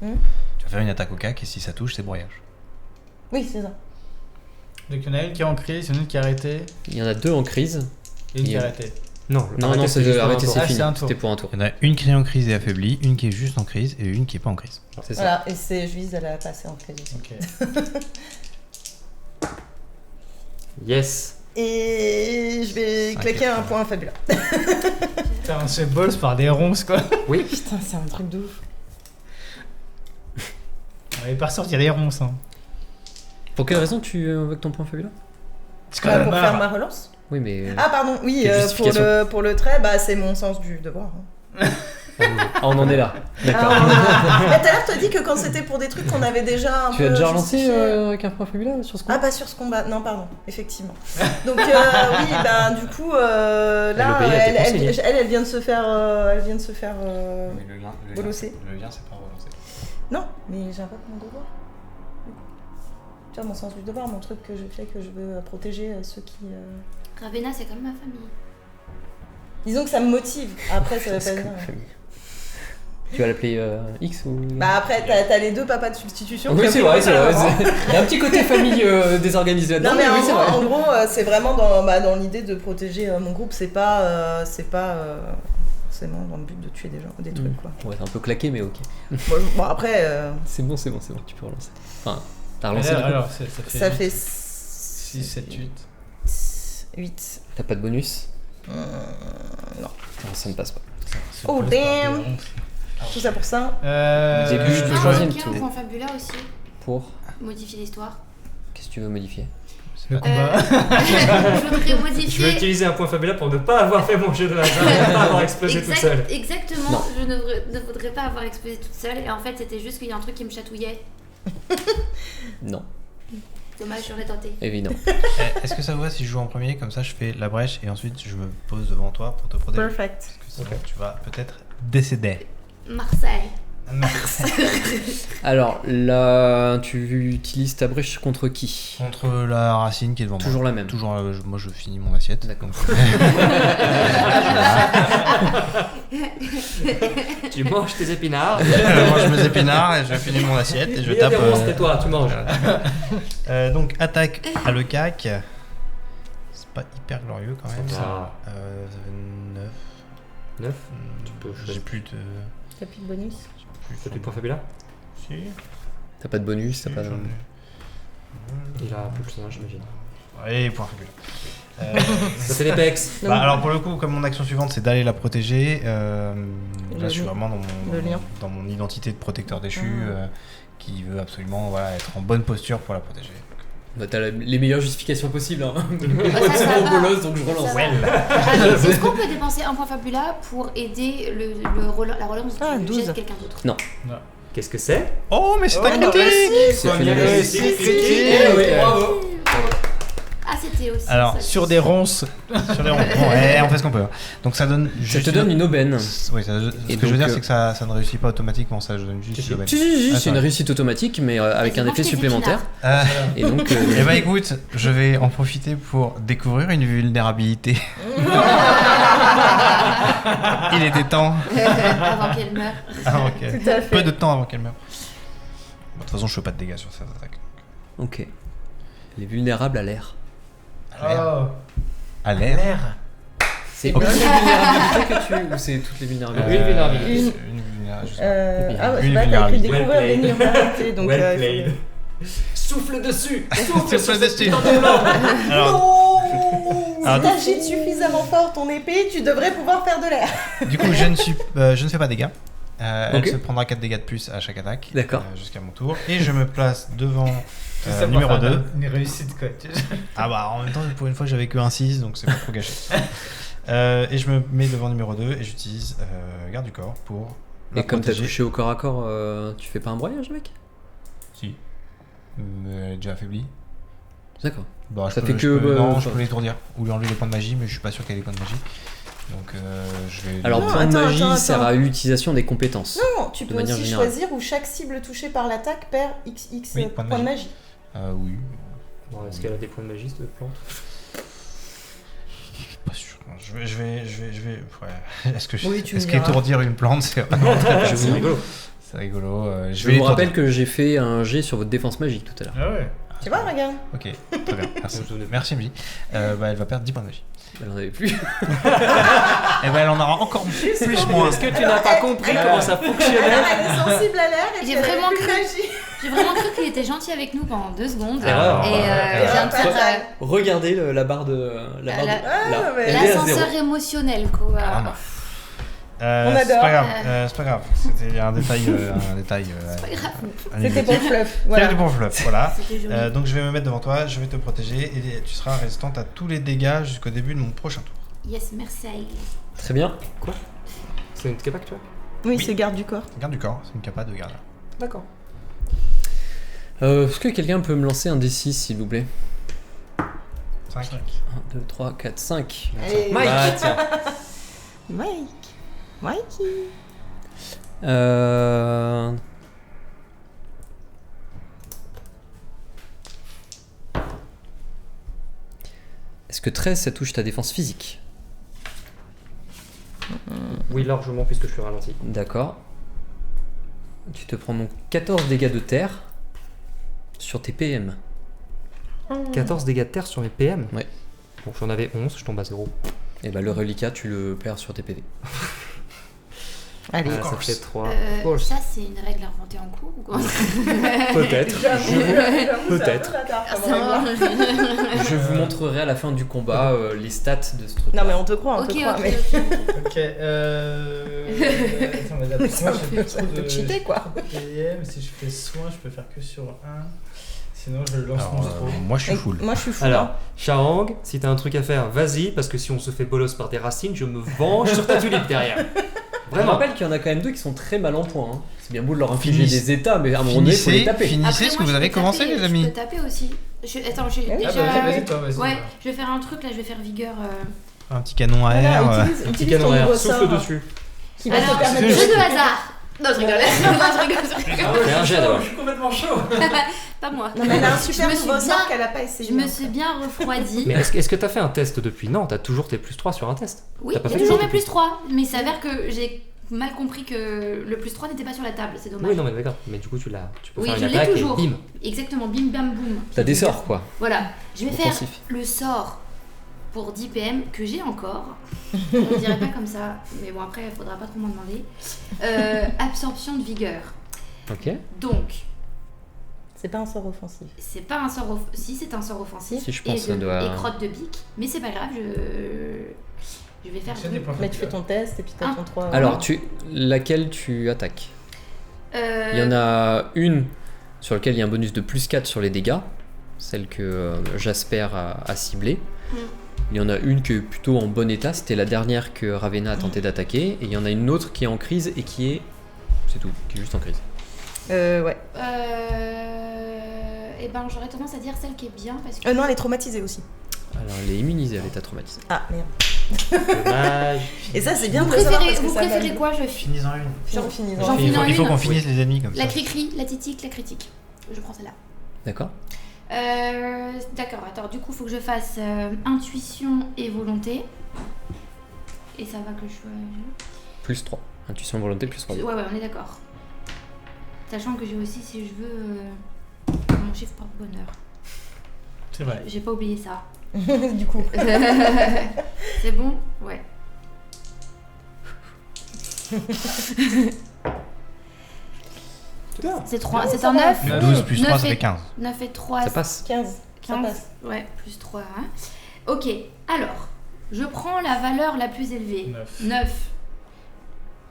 Hmm. Tu vas faire une attaque au cac et si ça touche, c'est broyage. Oui, c'est ça. Donc il y en a une qui est en crise, il y en a une qui est arrêtée Il y en a deux en crise. et une qui est Et- arrêtée. Non, Non, arrêtez, non, c'est juste pour un arrêté, tour. c'est Ah, fini. c'est un tour. C'était pour un tour. Il y en a une qui est en crise et affaiblie, une qui est juste en crise et une qui est pas en crise. C'est ça. Voilà. Et je vise à la passer en crise aussi. Ok. Yes. Et je vais Cinq claquer et un trois. point fabuleux. Putain, on se fait balls par des ronces quoi. Oui. Putain, c'est un truc de ouf. On va pas sortir des ronces. Hein. Pour quelle raison tu invoques ton point fabuleux? C'est Pour faire ma relance. Oui, mais. Ah pardon, oui, Quelle justification pour le trait, bah c'est mon sens du devoir. Hein. Ah, on en est là. D'accord. Mais tout à l'heure, t'as dit que quand c'était pour des trucs qu'on avait déjà un Tu peu as déjà relancé justifiés. avec un point fabuleux sur ce coup? Ah, pas sur ce combat, non, pardon, effectivement. Donc, oui, bah, du coup, là, obéit à tes conseils. elle vient de se faire. Mais bolosser. Le lien, c'est pas relancer. Non, mais j'invoque mon devoir. Tu vois, mon sens du devoir, mon truc que je fais, que je veux protéger ceux qui. Ravenna, c'est comme ma famille. Disons que ça me motive. Après, ça va C'est pas comme dire. famille. Tu vas l'appeler X ou. Bah, après, t'as les deux papas de substitution. Oui, qui c'est ont vrai, fait c'est vrai. avant. Il y a un petit côté famille désorganisé là-dedans. Non mais oui, c'est vrai. en gros, c'est vraiment dans l'idée de protéger mon groupe. C'est pas forcément dans le but de tuer des gens, des trucs quoi. Ouais, un peu claqué, mais ok. Bon après, C'est bon, tu peux relancer. Enfin, t'as relancé du coup. Alors, ça fait 6, 7, 8. 8. T'as pas de bonus? Non. Non, ça ne passe pas. Oh damn. Tout ça pour ça. Début Je du peux troisième invoquer tour. un point fabuleux aussi. Pour. Modifier l'histoire. Qu'est-ce que tu veux modifier? Le combat. Je voudrais Je vais modifier. utiliser un point fabuleux pour ne pas avoir fait mon jeu de hasard et ne pas avoir explosé tout seul. Exactement, Non. je ne voudrais pas avoir explosé toute seule. Et en fait, c'était juste qu'il y a un truc qui me chatouillait. Non, Dommage, j'aurais tenté. évident. Est-ce que ça vous va si je joue en premier? Comme ça, je fais la brèche et ensuite je me pose devant toi pour te protéger. Perfect. Parce que sinon, tu vas peut-être décéder. Marseille. Alors, là, tu utilises ta brèche contre qui? Contre la racine qui est devant Toujours moi. la même. Toujours, moi je finis mon assiette. D'accord. Tu manges tes épinards. Je mange mes épinards et je finis mon assiette et je tape. C'était toi, tu manges. Donc attaque à le cac. C'est pas hyper glorieux quand même. Ça. 9. 9. Tu peux J'ai choisir. plus de. T'as plus de bonus. T'as plus de point fabuleux? Si. T'as pas de bonus, t'as pas de. Il a plus que ça, j'imagine. Allez, point fabuleux. Ça fait les pecs. Bah, alors pour le coup, comme mon action suivante c'est d'aller la protéger, là je suis vraiment le lien. dans mon identité de protecteur déchu qui veut absolument être en bonne posture pour la protéger. Bah, t'as les meilleures justifications possibles. Hein. ça C'est va. mon bolos, donc je relance. Ça va. Est-ce qu'on peut dépenser un point fabuleux pour aider la relance Ah, du 12. jet de quelqu'un d'autre? Non. Qu'est-ce que c'est? Oh mais c'est un bah, critique. C'est Première une réussite réussite. critique. Eh oui, Bravo. Ah, c'était aussi. Alors, ça. Sur des ronces. Sur les ronds. Bon, on fait ce qu'on peut. Donc ça donne Ça juste te donne une aubaine. Oui, ce que je donc, veux dire c'est que ça ne réussit pas automatiquement, ça je donne juste Si, une aubaine. Si, Ah, c'est une vrai. réussite automatique, mais avec C'est un bon, effet je t'ai dit supplémentaire. Et donc. Eh bah écoute, je vais en profiter pour découvrir une vulnérabilité. Il était temps. Avant qu'elle meure. Avant qu'elle- Tout à fait. Peu de temps avant qu'elle meure. Bon, de toute façon, je fais pas de dégâts sur cette attaque. Ok. Les vulnérables à l'air. À l'air. C'est Ok. une vulnérabilité que tu. Ou c'est toutes les vulnérabilités? Une vulnérabilité. Une- Une vulnérabilité. je sais pas. Ah ouais, Une c'est pas, t'as pu vulnérabilité. découvrir Well des played. vulnérabilités. Donc, Well il faut- played. Souffle dessus. Souffle Souffle sur dessus. cette putain de lampe. Alors, Si Alors, t'agites suffisamment fort ton épée, tu devrais pouvoir faire de l'air. du coup, je ne fais pas de dégâts. Elle Ok. se prendra 4 dégâts de plus à chaque attaque. D'accord. Jusqu'à mon tour. Et je me place devant Tout ça pour numéro faire 2. Une réussite quoi. Ah bah en même temps, pour une fois, j'avais que un 6, donc c'est pas trop gâché. Et je me mets devant numéro 2 et j'utilise garde du corps pour la Et comme t'as protéger. touché au corps à corps, tu fais pas un broyage, mec? Si. Mais elle est déjà affaiblie. D'accord. Bah, Ça je fait peux, que, je peux- bah, non, enfin- je peux l'étourdir ou lui enlever les points de magie, mais je suis pas sûr qu'elle ait des points de magie. Donc je vais. Alors, Non, point de attends, magie attends, sert attends. à l'utilisation des compétences. Non, tu De peux manière aussi générale. choisir où chaque cible touchée par l'attaque perd XX Oui, points de magie. Oui. Bon, est-ce qu'elle a des points de magie cette plante? Pas sûr. Je vais. Ouais. Est-ce que Oui, tu me est-ce diras. qu'étourdir une plante, c'est vraiment très C'est facile. rigolo. C'est rigolo. Je vous rappelle que j'ai fait un jet sur votre défense magique tout à l'heure. Ah ouais. Tu vois, regarde. Ok, très bien. Merci. Je me souvenais. Merci MJ. Bah, elle va perdre 10 points de magie. Elle en avait plus. Et bah, elle en aura encore plus moins. Est-ce que tu n'as pas compris comment ça fonctionnait? Alors, elle est sensible à l'air et J'ai puis elle a vraiment plus de cru. magie. J'ai vraiment cru qu'il était gentil avec nous pendant 2 secondes. Erreur. Et je viens de faire Regardez la barre de. La barre La- de. là. mais- Elle est à l'ascenseur zéro. émotionnel quoi. Ah, non. On C'est adore. pas grave. C'était un détail. C'est pas grave. C'était pour le fluff. C'était Voilà. pour le fluff, voilà. C'était joli. Donc je vais me mettre devant toi, je vais te protéger et tu seras résistante à tous les dégâts jusqu'au début de mon prochain tour. Yes, merci. Très bien. C'est une capa que tu as? Oui, Oui. c'est garde du corps. Garde du corps, c'est une capa de garde. D'accord. Est-ce que quelqu'un peut me lancer un D6 s'il vous plaît? 5. 1, 2, 3, 4, 5. Allez. Mike. Bah tiens. Mikey. Est-ce que 13 ça touche ta défense physique? Oui, largement, puisque je suis ralenti. D'accord. Tu te prends donc 14 dégâts de terre sur tes PM. 14 dégâts de terre sur mes PM. Ouais. Bon, j'en avais 11, je tombe à 0. Et bah le reliquat tu le perds sur tes PV. Allez. Ça fait 3. Ça, c'est une règle inventée en cours ou quoi? Peut-être. Peut-être. Je vous montrerai à la fin du combat les stats de ce truc. Non mais on te croit, on Ok, te croit. ok, Mais Ok, attends, mais d'après moi, j'ai ça trop peut de cheater quoi. PM. Si je fais soin, je peux faire que sur un. Sinon, je le lance Alors, monstro. moi je suis full. Moi je suis fou. Alors, Charang, si t'as un truc à faire, vas-y, parce que si on se fait bolos par des racines, je me venge sur ta tulipe derrière. Je Vraiment. rappelle qu'il y en a quand même deux qui sont très mal en point. Hein. C'est bien beau de leur infliger Finissez- des états, mais à un moment donné, il faut les taper. Finissez Après, ce moi, que vous je avez peux commencé, taper, les amis. Je peux taper aussi. Attends, j'ai Ah, Ah déjà. bah, vas-y, toi, vas-y. Ouais, je vais faire un truc là, je vais faire vigueur. Un petit canon à air. Voilà, Un utilise petit canon ton à air, nouveau souffle sort dessus. qui va te Alors, permettre jeu de... de hasard. Non, je rigole. Non, je rigole. Fais un jet d'abord. suis complètement chaud. Pas moi. Non mais elle a un super Je me suis nouveau sort bien- qu'elle a pas essayé. Je me encore. suis bien refroidie. Mais est-ce que t'as fait un test depuis? Non, t'as toujours tes plus 3 sur un test. Oui, T'as pas j'ai fait toujours ça mes plus 3. Mais il s'avère que j'ai mal compris que le plus 3 n'était pas sur la table. C'est dommage. Oui, non, mais d'accord. Mais du coup, tu peux Oui, faire je une l'ai attaque toujours. et bim. Exactement, bim bam boum. T'as des sorts quoi. Voilà, je vais faire Offensif. le sort pour 10 PM que j'ai encore. On ne dirait pas comme ça, mais bon après il faudra pas trop m'en demander. Absorption de vigueur. Ok. Donc, C'est pas un sort offensif. c'est pas un sort si c'est un sort offensif Si, je pense et, que ça doit- et crotte de bique, mais c'est pas grave, je vais faire C'est des points Mais tu fais ton test et puis t'as Ah. ton 3. Alors, laquelle tu attaques? Il y en a une sur laquelle il y a un bonus de plus 4 sur les dégâts, celle que Jasper a ciblée. Mm. Il y en a une qui est plutôt en bon état, c'était la dernière que Ravenna a tenté d'attaquer. Et il y en a une autre qui est en crise et qui est... C'est tout, qui est juste en crise. Ouais. et ben j'aurais tendance à dire celle qui est bien parce que Non, elle est traumatisée aussi. Alors elle est immunisée à l'état traumatisé. Ah merde. Dommage. Et ça c'est bien vous de le savoir préférez, parce que vous ça préférez va. quoi? Je Finis-en une. J'en finis. J'en finis Il faut une. qu'on finisse les ennemis comme ça. La cri-cri, la titique, la critique. Je prends celle-là. D'accord. D'accord, attends, du coup, faut que je fasse intuition et volonté. Et ça va que je sois. Plus 3. Intuition, volonté, plus 3. Ouais, on est d'accord. Sachant que j'ai aussi, si je veux, mon chiffre porte-bonheur. C'est vrai. J'ai pas oublié ça. Du coup. C'est bon? Ouais. C'est 3, c'est un 9. 12 plus 3, ça 9 fait et- 15. 9 et 3, Ça passe. 15. Ça 15. passe. Ouais, plus 3. Hein. Ok, alors, je prends la valeur la plus élevée. 9.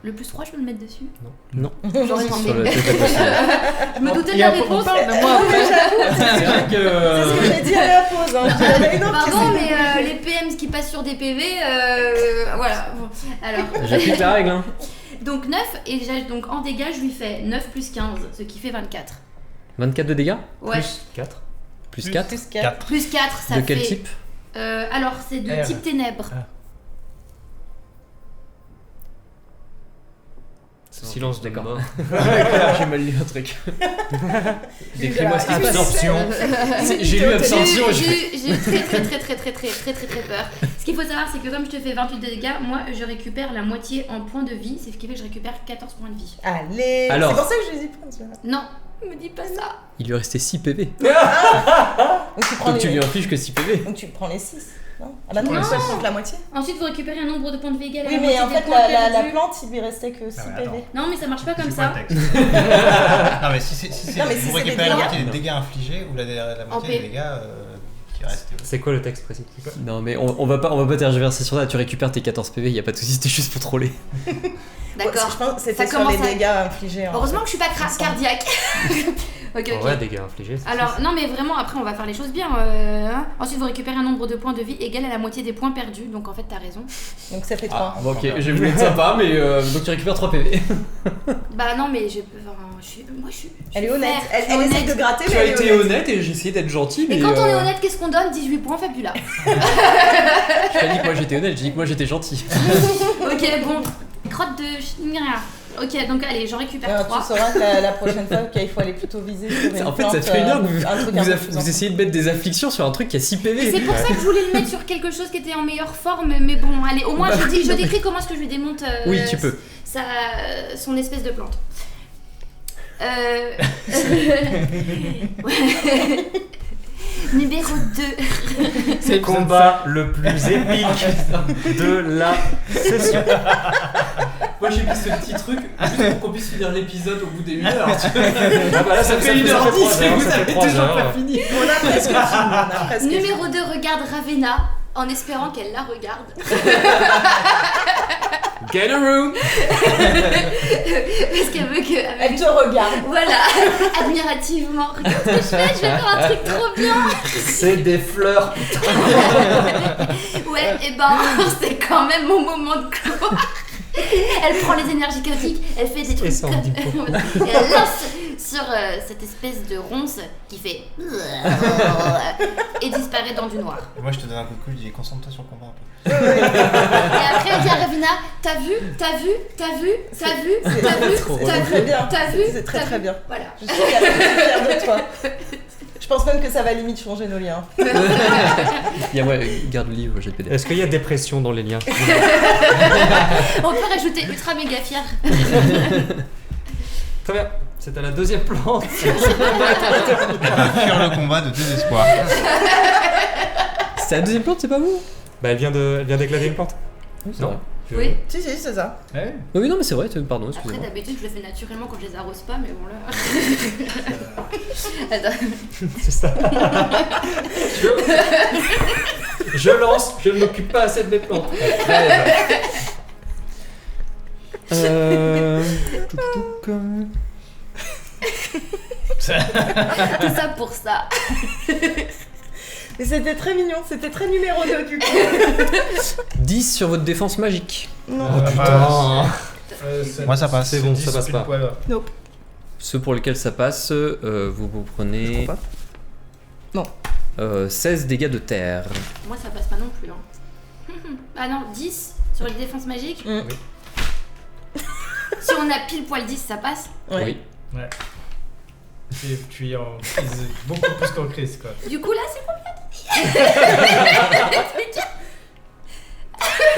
Le plus 3, je peux le mettre dessus? Non. J'aurais Sur demandé. le truc à passer. Je me doutais de la réponse. de moi après. C'est vrai que... C'est ce que j'ai dit à la pause. Hein. J'avais une autre Pardon, question. mais les PM qui passent sur des PV, voilà. Bon, alors, J'applique la règle, hein. donc 9, et donc en dégâts, je lui fais 9 plus 15, ce qui fait 24. 24 de dégâts? Ouais. Plus 4. Plus 4? Plus 4. Plus 4, ça De fait... quel type? Alors, c'est de R. type ténèbres. Silence de mort. J'ai mal lu un truc. Décris-moi ce qui se passe. Absorption. J'ai lu absorption. J'ai eu très peur. Ce qu'il faut savoir, c'est que comme je te fais 28 de dégâts, moi je récupère la moitié en points de vie, c'est ce qui fait que je récupère 14 points de vie. Allez. Alors. C'est pour ça que je les ai pris. Tu vois. Non, me dis pas ça. Il lui restait 6 PV. Donc tu prends Donc tu les... lui infliges que 6 PV. Donc tu prends les 6. Non ah bah non, Non. ça prend que la moitié. Ensuite, vous récupérez un nombre de points de vie égal à Oui, la mais moitié en des fait, points la perdus. plante, il lui restait que 6 mais PV. Non, mais ça marche pas comme C'est quoi ça. le texte Non, mais si c'est Non, mais si vous c'est récupérez des la dégâts. moitié des dégâts infligés ou la moitié des paix. dégâts qui est resté. C'est quoi le texte précis? Non, mais on va pas tergiverser sur ça. Tu récupères tes 14 PV, y a pas de soucis, c'était juste pour troller. D'accord. Je pense que c'était Ça sur les commence à- dégâts infligés. Heureusement que je suis pas cardiaque. Ok, ok. Ouais, dégâts infligés. c'est Alors, ça. non, mais vraiment, après, on va faire les choses bien. Hein. Ensuite, vous récupérez un nombre de points de vie égal à la moitié des points perdus. Donc, en fait, t'as raison. Donc ça fait 3. Bon, ok, j'ai voulu être sympa, mais donc tu récupères 3 PV. Bah, non, mais je suis. Elle est honnête. fair, Elle essaie de gratter, mais elle est honnête. et j'ai essayé d'être gentil, Et quand on est honnête, qu'est-ce qu'on donne? 18 points, Fabula. J'ai pas dit que moi j'étais honnête, j'ai dit que moi j'étais gentil. Ok, bon. Crotte de. Rien. Ok, donc allez, j'en récupère Alors, 3. tu sauras que la prochaine fois qu'il faut aller plutôt viser sur une En fait, ça plante, fait une heure que un truc un peu plus vous essayez de mettre des afflictions sur un truc qui a 6 Et PV. c'est pour ça que je voulais le mettre sur quelque chose qui était en meilleure forme, mais bon, allez, au moins Bah, je décris comment est-ce que je lui démonte Oui, tu peux. son espèce de plante. Numéro 2. C'est le combat le plus épique de la session. Moi j'ai mis ce petit truc juste pour qu'on puisse finir l'épisode au bout des 1 heure. Ah bah là, ça fait 1h10 et vous ça fait avez 3 toujours heures. pas fini. On a presque fini. On a presque fini. Numéro 2 regarde Ravenna en espérant qu'elle la regarde. Get a room. Parce qu'elle veut que. Elle te regarde. Voilà, admirativement. Regarde ce que je fais, je vais faire un truc trop bien. C'est des fleurs. Ouais, et ben, c'est quand même mon moment de gloire. Elle prend les énergies chaotiques, elle fait des trucs ça en dit comme... et elle lance sur cette espèce de ronce qui fait et disparaît dans du noir. Et moi je te donne un coup de coude, je dis concentre-toi sur le combat un peu. Et après elle dit à Ravina, t'as vu, Très bien. t'as vu, C'est très t'as très vu. bien. Voilà. Je suis fière de toi. Je pense même que ça va limite changer nos liens. Il y a ouais, garde le livre, j'ai PDF. Est-ce qu'il y a des pressions dans les liens? On peut rajouter ultra méga fier. Très bien. C'est à la deuxième plante. Elle va fuir le combat de désespoir. C'est la deuxième plante, c'est pas vous? Bah elle vient d'éclater une plante. C'est Non. vrai. Oui. Si, c'est ça. Ouais. Oui, non, mais c'est vrai, pardon, Après excusez-moi. d'habitude je le fais naturellement quand je les arrose pas, mais bon là. Attends. C'est ça. Je lance, je ne m'occupe pas assez de mes plantes. Tout ça pour ça. Mais c'était très mignon, c'était très numéro 2 du coup. 10 sur votre défense magique. Non. Putain. Moi, ça passe. C'est bon, ça passe pas. Ceux pour lesquels ça passe, vous prenez. Je crois 16 dégâts de terre. Moi ça passe pas non plus. Hein. Ah non, 10 sur les défenses magiques. Mm. Si on a pile poil 10, ça passe. Ouais. Oui. Ouais. Tu es en crise, beaucoup plus qu'en crise quoi. Du coup là, c'est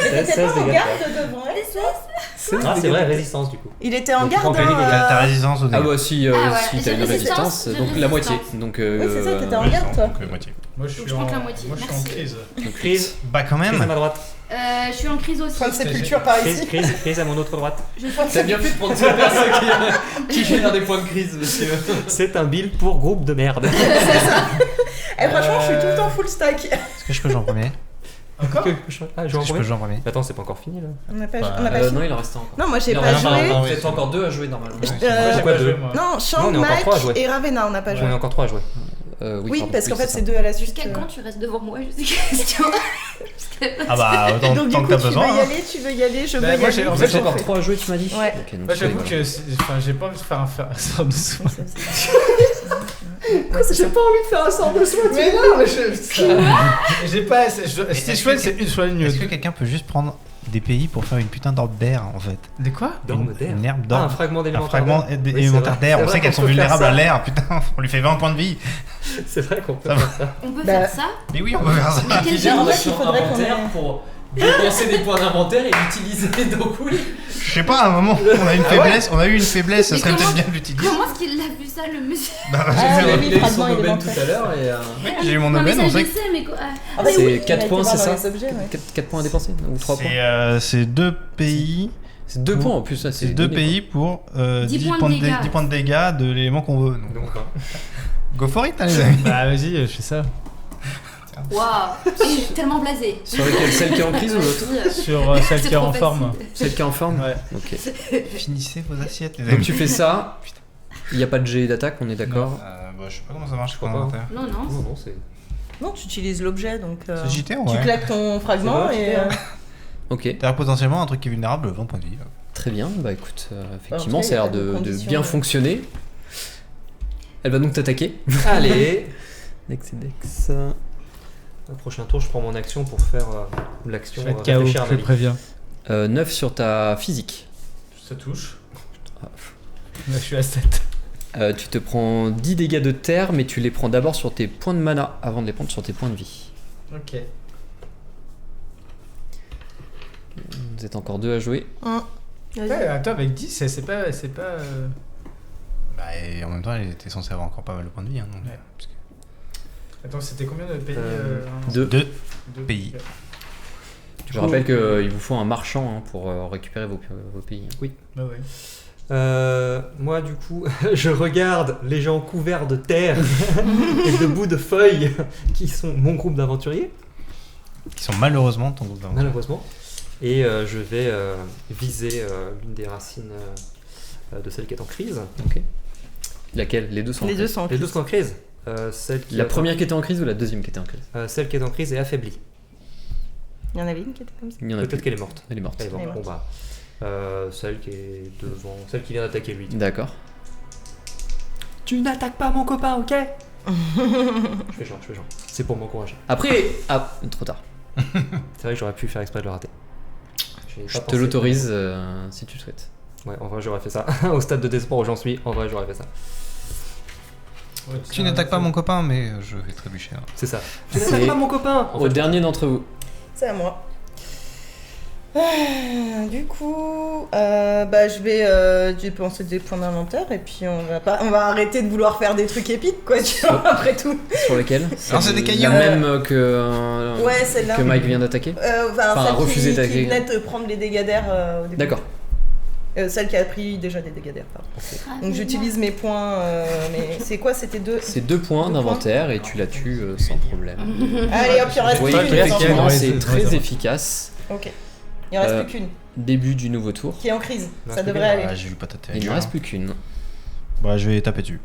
Il était 16 pas en dégâts de garde terre. devant elle. Ah, c'est vrai, résistance du coup. Il était en Donc, tu garde. prends quel hein, Ta résistance au Ah dégâts. bah si, Ah ouais, si j'ai t'as une résistance, résistance, j'ai donc la moitié. résistance. Donc, Oui, c'est ça, t'étais en garde toi. Donc, moitié. Moi je Donc, suis je en, prends que la moitié, moi, je suis en merci. crise. Donc crise. Bah quand Crise à même. ma droite. Je suis en crise aussi. Point de sépulture par Crise, ici. crise, crise à mon autre droite. T'as bien fait de prendre cette personne qui génère des points de crise, monsieur. C'est un build pour groupe de merde. Eh, franchement, je suis tout le temps full stack. Est-ce que je peux jouer en premier? Encore Ah, je Est-ce vais que en je peux premier. jouer en premier? Attends, c'est pas encore fini là. On n'a pas, Bah, on n'a pas fini. Non, il en reste encore. Non, moi j'ai Il en pas reste joué. un, peut-être encore 2 à jouer normalement. Pourquoi j'ai Pourquoi pas deux joué moi? Non, Non, Sean, on est encore trois à Mike jouer. et Ravena, on n'a pas On joué. est encore 3 à jouer. Oui, pardon, parce qu'en fait, ça. c'est 2 à la suite. Jusqu'à quand tu restes devant moi? Je sais question. Ah bah autant Donc, du tant coup, que t'as tu veux besoin. y hein. aller, tu veux y aller, je veux Bah, y moi, aller. j'ai- en En fait, fait, j'ai encore pas- 3 à jouer, tu m'as dit. Ouais. Ok, donc Moi c'est- j'avoue voilà. que j'ai pas envie de faire un sort de soin. J'ai pas envie de faire un sort de soin, tu Mais non, mais j'ai pas. est-ce C'était que- chouette, c'est une soigne. Est-ce que quelqu'un peut juste prendre des pays pour faire une putain d'orbe d'air en fait? De quoi? D'orbe d'air. Une herbe Ah, un d'orbe. fragment Un d'élémentaire. fragment Oui, c'est élémentaire vrai. d'air. C'est On vrai sait qu'elles qu'on sont peut faire vulnérables ça. à l'air. Putain, on lui fait 20 points de vie. C'est vrai qu'on peut Ça faire ça. On peut Bah, faire ça. Mais oui, on peut faire ça. Quel Déjà, génie. on a il sur faudrait qu'on inventaire ait- pour dépenser des points d'inventaire et l'utiliser. Donc oui. Je sais pas, à un moment, on a une faiblesse. On a eu une faiblesse. Ça Mais serait peut-être comment- bien de l'utiliser. Comment est-ce qu'il a vu ça, le monsieur? Bah, Ah, j'ai oui, fait- oui, Il a eu fragment son aubaine élémentaire. tout à l'heure et. j'ai eu mon Non, mais aubaine. ça, On je sait sais, mais quoi. Ah, bah C'est oui, 4 il a points, été c'est voir ça dans les objets, ouais. 4 points à dépenser ou 3 points. c'est 2 pays. C'est 2 points en plus, ça C'est 2 donné, pays pour 10 points de dégâts. 10 points de dégâts de l'élément qu'on veut. Donc, Donc, go for it, hein, les amis. Bah vas-y, je fais ça. putain. Waouh, je suis tellement blasée. Sur lequel, celle qui est en crise ou l'autre? Sur celle qui est en forme. Celle qui est en forme. Ouais. Ok. Finissez vos assiettes, les Donc amis. tu fais ça. Il n'y a pas de jet d'attaque, on est d'accord. Je sais pas comment ça marche, Je crois quoi, pas. inventaire. Non, non. Non, c'est. Non, tu utilises l'objet, donc C'est JT, tu ouais. claques ton fragment C'est et... vrai, Ok. T'as potentiellement un truc qui est vulnérable, 20 points de vie. Très bien. Bah écoute, effectivement, Après, ça a il y a l'air pas de de conditions, bien ouais. fonctionner. Elle va donc t'attaquer. Allez. Dex et Dex. Au prochain tour, je prends mon action pour faire l'action Je vais être KO, réfléchir à je ma le vie. préviens. 9 sur ta physique. Ça touche. Ah. Là, je suis à 7. Tu te prends 10 dégâts de terre, mais tu les prends d'abord sur tes points de mana avant de les prendre sur tes points de vie. Ok. Vous êtes encore 2 à jouer. Vas-y. Ouais, attends, avec 10, c'est pas. Bah, et en même temps, elle était censée avoir encore pas mal de points de vie. Hein, donc, Ouais. parce que- Attends, c'était combien de pays 2. Deux pays. Je rappelle qu'il vous faut un marchand hein, pour récupérer vos pays. Bah ouais. Moi, du coup, je regarde les gens couverts de terre et de bouts de feuilles qui sont mon groupe d'aventuriers, Qui sont malheureusement ton groupe d'aventuriers. malheureusement. Et je vais viser l'une des racines de celle qui est en crise. Ok. Laquelle? Les deux sont en Les crise. deux sont en Les deux crise. sont en crise. Celle qui La est- première qui était en crise ou la deuxième qui était en crise? Celle qui est en crise est affaiblie. Il y en avait une qui était comme ça. Il n'y en a Peut-être plus. qu'elle est morte. Elle est morte. Elle est morte. Elle est Bon bah, celle qui est devant, celle qui vient d'attaquer lui. D'accord. Tu n'attaques pas mon copain, ok? je fais genre. C'est pour m'encourager. Après, trop tard. C'est vrai que j'aurais pu faire exprès de le rater. J'y ai Je pas te pensé. l'autorise si tu le souhaites. Ouais, en vrai j'aurais fait ça. Au stade de désespoir où j'en suis, en vrai j'aurais fait ça. Ouais, Tu n'attaques pas mon copain, mais je vais trébucher. Hein. C'est ça. Tu C'est- n'attaques pas mon copain. En Au fait, dernier d'entre vous. C'est à moi. Du coup, je vais dépenser des points d'inventaire et puis on va arrêter de vouloir faire des trucs épiques, quoi, tu vois, après tout. Sur lequel? Alors, c'est des La cailloux. même que, Ouais, celle-là. que Mike vient d'attaquer? Enfin, celle refuser qui d'attaquer. venait de prendre les dégâts d'air au début. D'accord. Celle qui a pris déjà des dégâts d'air, pardon. Donc j'utilise mes points, mais c'est quoi? C'était deux. C'est 2 points Deux d'inventaire et tu la tues sans problème. Allez hop, il en reste Vous voyez plus qu'une. qu'effectivement Ouais, c'est ouais, très ouais. efficace. Ok. Il en reste Euh, plus qu'une Début du nouveau tour. qui est en crise. Il en Ça reste devrait plus aller. Ah, j'ai vu pas ta tête. Il ne reste plus qu'une. Bah, je vais taper dessus.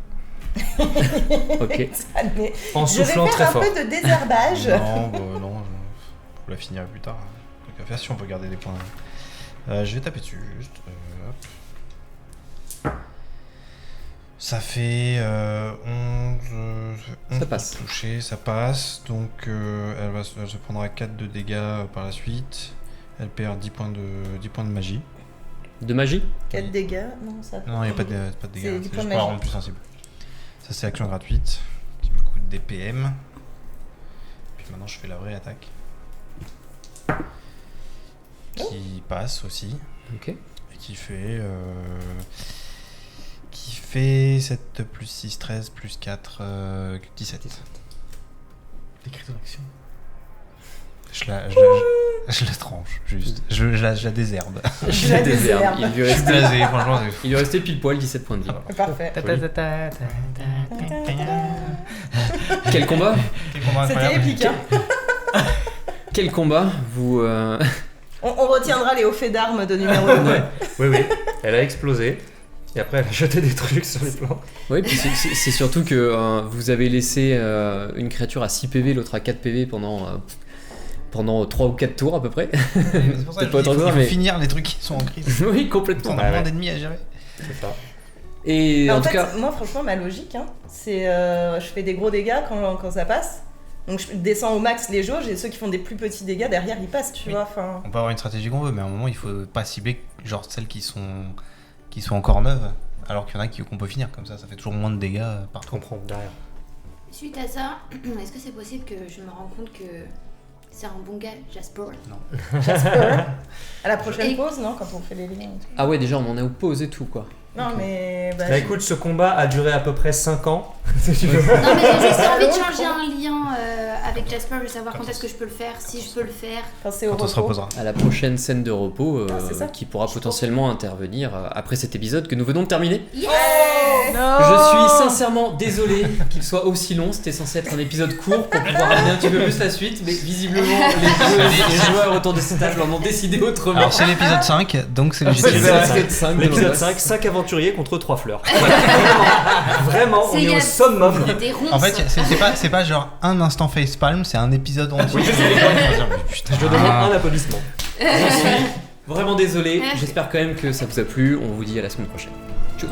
Ok. Mais en je vais soufflant très faire un fort. peu de désherbage. Non, bah, non, je la finirai plus tard. Donc, à faire si on peut garder des points. Je vais taper dessus, juste. Hop. Ça fait 11 Ça passe. touché, ça passe. Donc elle se prendra 4 de dégâts par la suite. Elle perd 10 points de magie. De magie? 4 dégâts. Non, ça. Non, il n'y a pas de dégâts. C'est C'est du juste point de pour la magie. rendre plus sensible. Ça, c'est action gratuite. Qui me coûte des PM. Puis maintenant, je fais la vraie attaque. Qui passe aussi. Ok. Et qui fait 7 plus 6, 13 plus 4, 17. Décris ton action. Je la tranche, juste. Je la désherbe. Je la désherbe. Il lui restait, Blasé, franchement, c'est fou. il lui restait pile poil 17 points de vie. Parfait. Quel combat? C'était épique, hein. Quel combat vous On retiendra les hauts faits d'armes de numéro 1. Ouais. Oui. Elle a explosé. Et après elle a jeté des trucs sur les plans. Oui, puis c'est surtout que vous avez laissé une créature à 6 PV, l'autre à 4 PV pendant 3 ou 4 tours à peu près. C'est pour ça Peut-être que pas je dis, autant que ça, il faut mais- finir les trucs qui sont en crise. Oui, complètement. On a Ouais, moins ouais. d'ennemis à gérer. C'est ça. Et En en tout fait, cas, moi, franchement, ma logique, hein, c'est je fais des gros dégâts quand ça passe. Donc je descends au max les jauges et ceux qui font des plus petits dégâts derrière ils passent, tu Oui. vois. Enfin, On peut avoir une stratégie qu'on veut, mais à un moment, il faut pas cibler genre celles qui sont encore neuves, alors qu'il y en a qu'on peut finir comme ça fait toujours moins de dégâts Je partout. comprends derrière. Suite à ça, est-ce que c'est possible que je me rende compte que c'est un bon gars, Jasper? Jasper. À la prochaine Et- pause, non, quand on fait les liens. et tout. ah ouais, déjà on en a posé tout quoi. Non, mais. Bah écoute, ce combat a duré à peu près 5 ans. Si tu veux. Non, mais j'ai juste envie de changer un lien avec Jasper. Je veux savoir quand est-ce que je peux le faire, si je peux le faire. Quand c'est au Quand on se repos. reposera. À la prochaine scène de repos c'est ça. qui pourra potentiellement intervenir après cet épisode que nous venons de terminer. Yes. Non. Je suis sincèrement désolé qu'il soit aussi long, c'était censé être un épisode court pour pouvoir amener un petit peu plus la suite, mais visiblement les joueurs autour de cette table en ont décidé autrement. Alors c'est l'épisode 5, donc c'est C'est légitime. l'épisode 5. L'épisode 5, 5 aventuriers contre 3 fleurs. Vraiment, on C'est est au yes. summum. Des ronces. En fait, c'est pas genre un instant facepalm, c'est un épisode entier. Oui, Putain, Je demande un applaudissement. Je suis vraiment désolé, j'espère quand même que ça vous a plu, on vous dit à la semaine prochaine. Tchuss.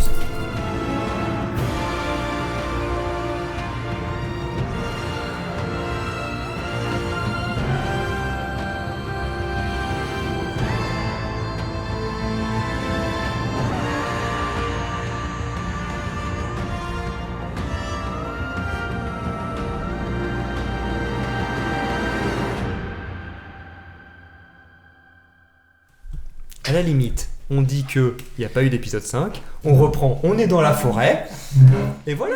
À la limite, on dit qu'il n'y a pas eu d'épisode 5, on reprend, on est dans la forêt, et voilà.